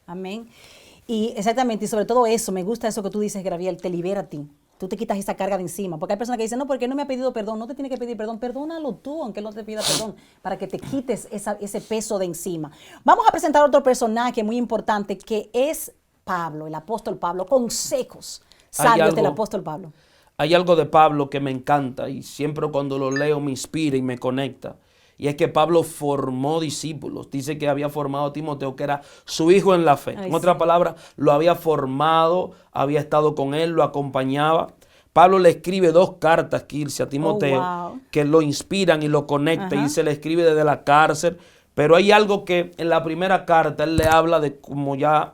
Amén. Y exactamente, y sobre todo eso, me gusta eso que tú dices, Gabriel, te libera a ti. Tú te quitas esa carga de encima. Porque hay personas que dicen, no, porque no me ha pedido perdón. No te tiene que pedir perdón. Perdónalo tú, aunque él no te pida perdón, para que te quites ese peso de encima. Vamos a presentar otro personaje muy importante que es Pablo, el apóstol Pablo. Consejos sabios del apóstol Pablo. Hay algo de Pablo que me encanta y siempre cuando lo leo me inspira y me conecta. Y es que Pablo formó discípulos. Dice que había formado a Timoteo, que era su hijo en la fe. Ay, en otras sí. palabras, lo había formado, había estado con él, lo acompañaba. Pablo le escribe 2 cartas, Kirsi, a Timoteo, wow. que lo inspiran y lo conectan. Ajá. Y se le escribe desde la cárcel. Pero hay algo que en la primera carta él le habla de cómo ya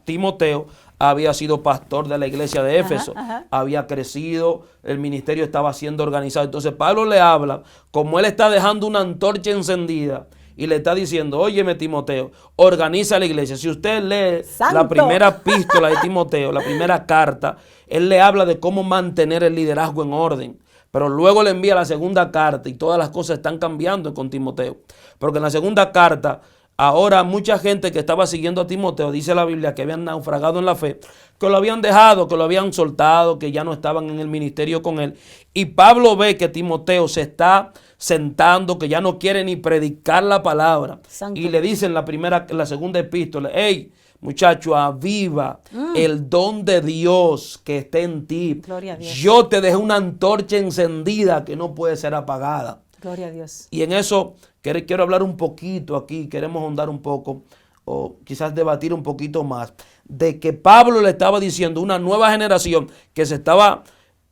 Timoteo había sido pastor de la iglesia de Éfeso, ajá. había crecido, el ministerio estaba siendo organizado. Entonces Pablo le habla, como él está dejando una antorcha encendida y le está diciendo, óyeme Timoteo, organiza la iglesia. Si usted lee ¡Santo! la primera epístola de Timoteo, la primera carta, él le habla de cómo mantener el liderazgo en orden. Pero luego le envía la segunda carta y todas las cosas están cambiando con Timoteo. Porque en la segunda carta, ahora mucha gente que estaba siguiendo a Timoteo, dice la Biblia, que habían naufragado en la fe, que lo habían dejado, que lo habían soltado, que ya no estaban en el ministerio con él. Y Pablo ve que Timoteo se está sentando, que ya no quiere ni predicar la palabra. Santo. Y le dice en la segunda epístola, hey, muchacho, aviva el don de Dios que está en ti. Gloria a Dios. Yo te dejé una antorcha encendida que no puede ser apagada. Gloria a Dios. Y en eso quiero hablar un poquito aquí, queremos ahondar un poco, o quizás debatir un poquito más, de que Pablo le estaba diciendo a una nueva generación que se estaba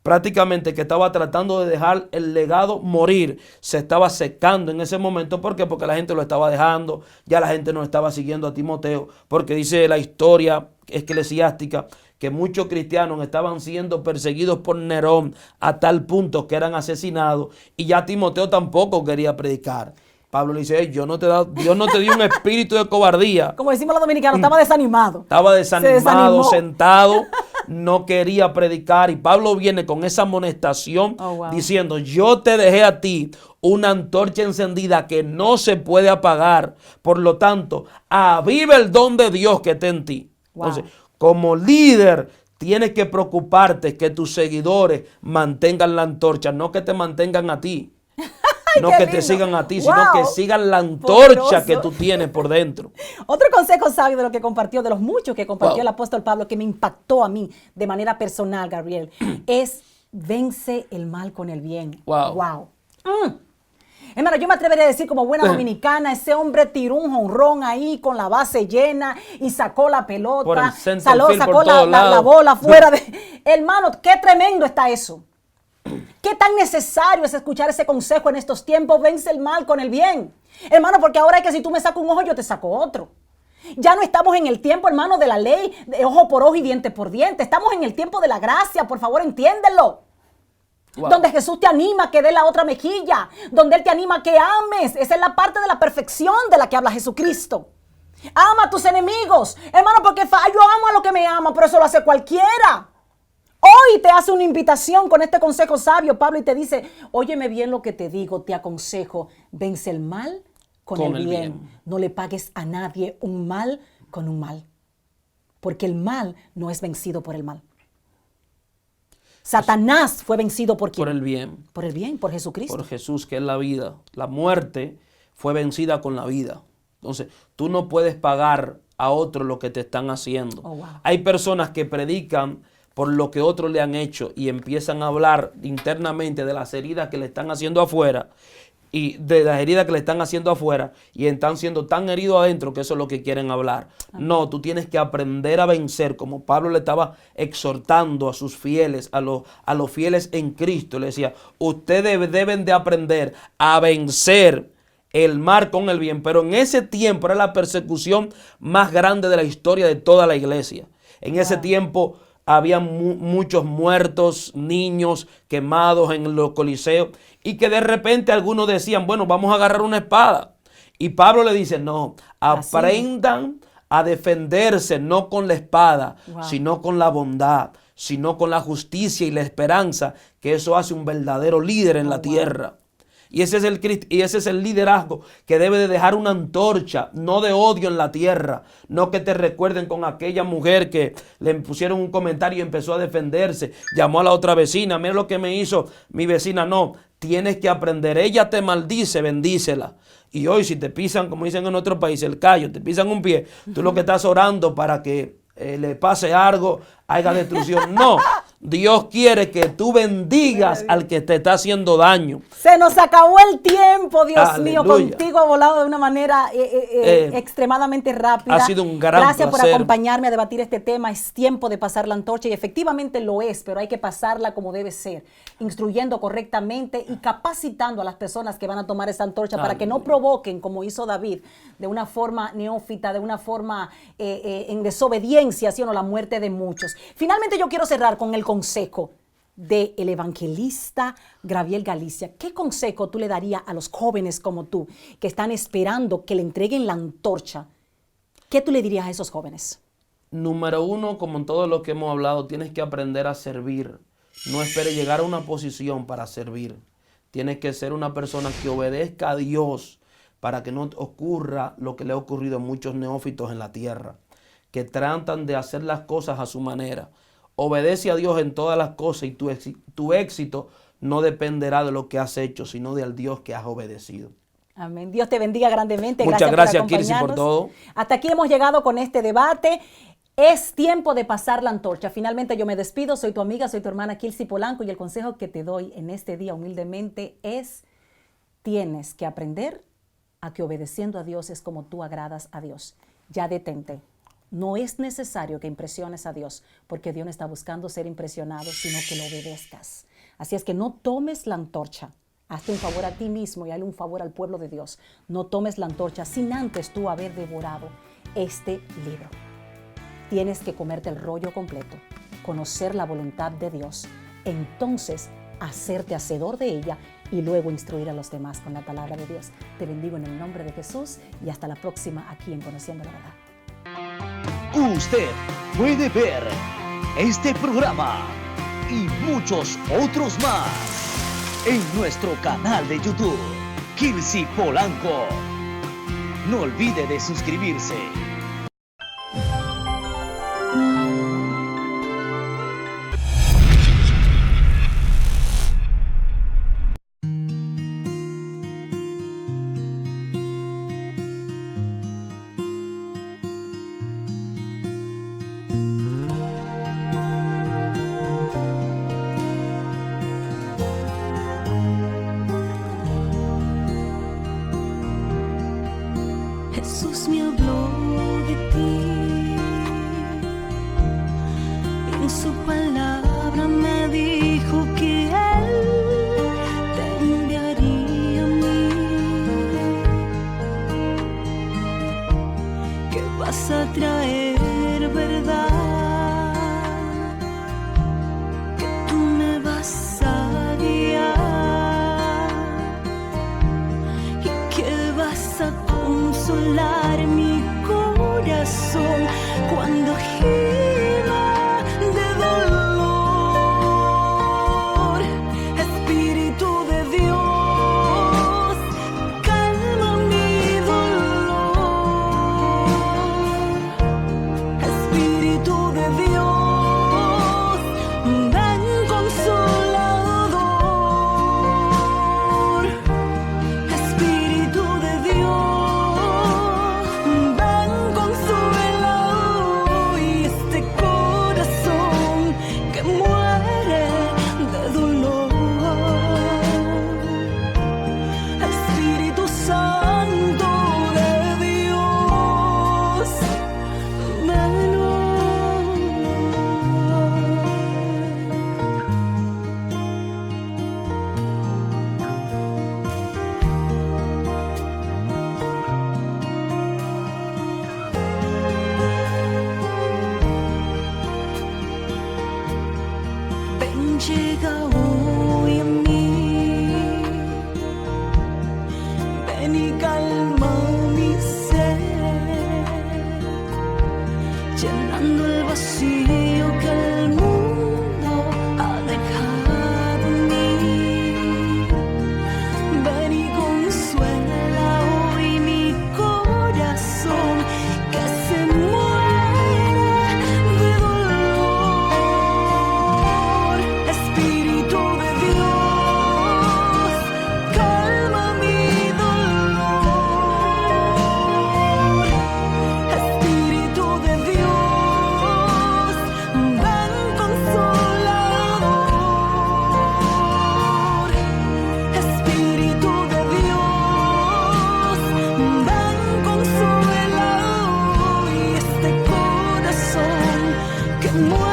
prácticamente, que estaba tratando de dejar el legado morir, se estaba secando en ese momento. ¿Por qué? Porque la gente lo estaba dejando, ya la gente no estaba siguiendo a Timoteo, porque dice la historia eclesiástica que muchos cristianos estaban siendo perseguidos por Nerón a tal punto que eran asesinados, y ya Timoteo tampoco quería predicar. Pablo le dice, hey, Dios no te dio un espíritu de cobardía. Como decimos los dominicanos, estaba desanimado. Estaba Se desanimado, desanimó. sentado, no quería predicar. Y Pablo viene con esa amonestación diciendo, yo te dejé a ti una antorcha encendida que no se puede apagar. Por lo tanto, aviva el don de Dios que está en ti. Wow. Entonces, como líder, tienes que preocuparte que tus seguidores mantengan la antorcha, no que te mantengan a ti. No qué que te lindo. sigan a ti, Wow. sino que sigan la antorcha Poderoso. que tú tienes por dentro. Otro consejo sabio de lo que compartió, de los muchos que compartió Wow. el apóstol Pablo, que me impactó a mí de manera personal, Gabriel, es vence el mal con el bien. Wow. Wow. Hermano, yo me atrevería a decir como buena dominicana, ese hombre tiró un jonrón ahí con la base llena y sacó la pelota, Por el center sacó field, por la todos lados. bola fuera de... Hermano, qué tremendo está eso. Qué tan necesario es escuchar ese consejo en estos tiempos, vence el mal con el bien. Hermano, porque ahora es que si tú me sacas un ojo, yo te saco otro. Ya no estamos en el tiempo, hermano, de la ley, de ojo por ojo y diente por diente. Estamos en el tiempo de la gracia, por favor, entiéndelo. Wow. Donde Jesús te anima a que dé la otra mejilla, donde Él te anima a que ames. Esa es la parte de la perfección de la que habla Jesucristo. Ama a tus enemigos, hermano, porque yo amo a lo que me ama, pero eso lo hace cualquiera. hoy te hace una invitación con este consejo sabio, Pablo, y te dice, óyeme bien lo que te digo, te aconsejo, vence el mal con el bien. No le pagues a nadie un mal con un mal, porque el mal no es vencido por el mal. Satanás fue vencido ¿por quién? Por el bien. Por el bien, por Jesucristo. Por Jesús, que es la vida. La muerte fue vencida con la vida. Entonces, tú no puedes pagar a otro lo que te están haciendo. Oh, wow. Hay personas que predican por lo que otros le han hecho y empiezan a hablar internamente de las heridas que le están haciendo afuera y de las heridas que le están haciendo afuera y están siendo tan heridos adentro que eso es lo que quieren hablar. No, tú tienes que aprender a vencer, como Pablo le estaba exhortando a sus fieles, a los fieles en Cristo. Le decía, ustedes deben de aprender a vencer el mal con el bien, pero en ese tiempo era la persecución más grande de la historia de toda la iglesia. En ese tiempo había muchos muertos, niños quemados en los coliseos, y que de repente algunos decían, bueno, vamos a agarrar una espada. Y Pablo le dice, no, aprendan a defenderse no con la espada, sino con la bondad, sino con la justicia y la esperanza, que eso hace un verdadero líder en la tierra. Y ese es el liderazgo que debe de dejar una antorcha, no de odio en la tierra. No que te recuerden con aquella mujer que le pusieron un comentario y empezó a defenderse. Llamó a la otra vecina, mira lo que me hizo mi vecina. No, tienes que aprender. Ella te maldice, bendícela. Y hoy si te pisan, como dicen en otro país, el callo, te pisan un pie, tú lo que estás orando para que le pase algo, haya destrucción. No. Dios quiere que tú bendigas al que te está haciendo daño. Se nos acabó el tiempo, Dios mío. Aleluya. Contigo ha volado de una manera extremadamente rápida. Ha sido un gran Gracias placer. por acompañarme a debatir este tema. Es tiempo de pasar la antorcha y efectivamente lo es, pero hay que pasarla como debe ser, instruyendo correctamente y capacitando a las personas que van a tomar esa antorcha para que no provoquen, como hizo David, de una forma neófita, de una forma en desobediencia, ¿sí o no?, la muerte de muchos. Finalmente yo quiero cerrar con el consejo del evangelista Gabriel Galicia. ¿Qué consejo tú le darías a los jóvenes como tú que están esperando que le entreguen la antorcha? ¿Qué tú le dirías a esos jóvenes? Número uno, como en todo lo que hemos hablado, tienes que aprender a servir. No esperes llegar a una posición para servir. Tienes que ser una persona que obedezca a Dios para que no ocurra lo que le ha ocurrido a muchos neófitos en la tierra, que tratan de hacer las cosas a su manera. Obedece a Dios en todas las cosas y tu éxito no dependerá de lo que has hecho, sino del Dios que has obedecido. Amén. Dios te bendiga grandemente. Muchas gracias, por Kirsi, por acompañarnos. todo. Hasta aquí hemos llegado con este debate. Es tiempo de pasar la antorcha. Finalmente yo me despido. Soy tu amiga, soy tu hermana Kirsi Polanco y el consejo que te doy en este día humildemente es: tienes que aprender a que obedeciendo a Dios es como tú agradas a Dios. Ya detente. No es necesario que impresiones a Dios, porque Dios no está buscando ser impresionado, sino que lo obedezcas. Así es que no tomes la antorcha. Hazte un favor a ti mismo y hazle un favor al pueblo de Dios. No tomes la antorcha sin antes tú haber devorado este libro. Tienes que comerte el rollo completo, conocer la voluntad de Dios, entonces hacerte hacedor de ella y luego instruir a los demás con la palabra de Dios. Te bendigo en el nombre de Jesús y hasta la próxima aquí en Conociendo la Verdad. Usted puede ver este programa y muchos otros más en nuestro canal de YouTube, Kirsi Polanco. No olvide de suscribirse. Jesús me habló muere.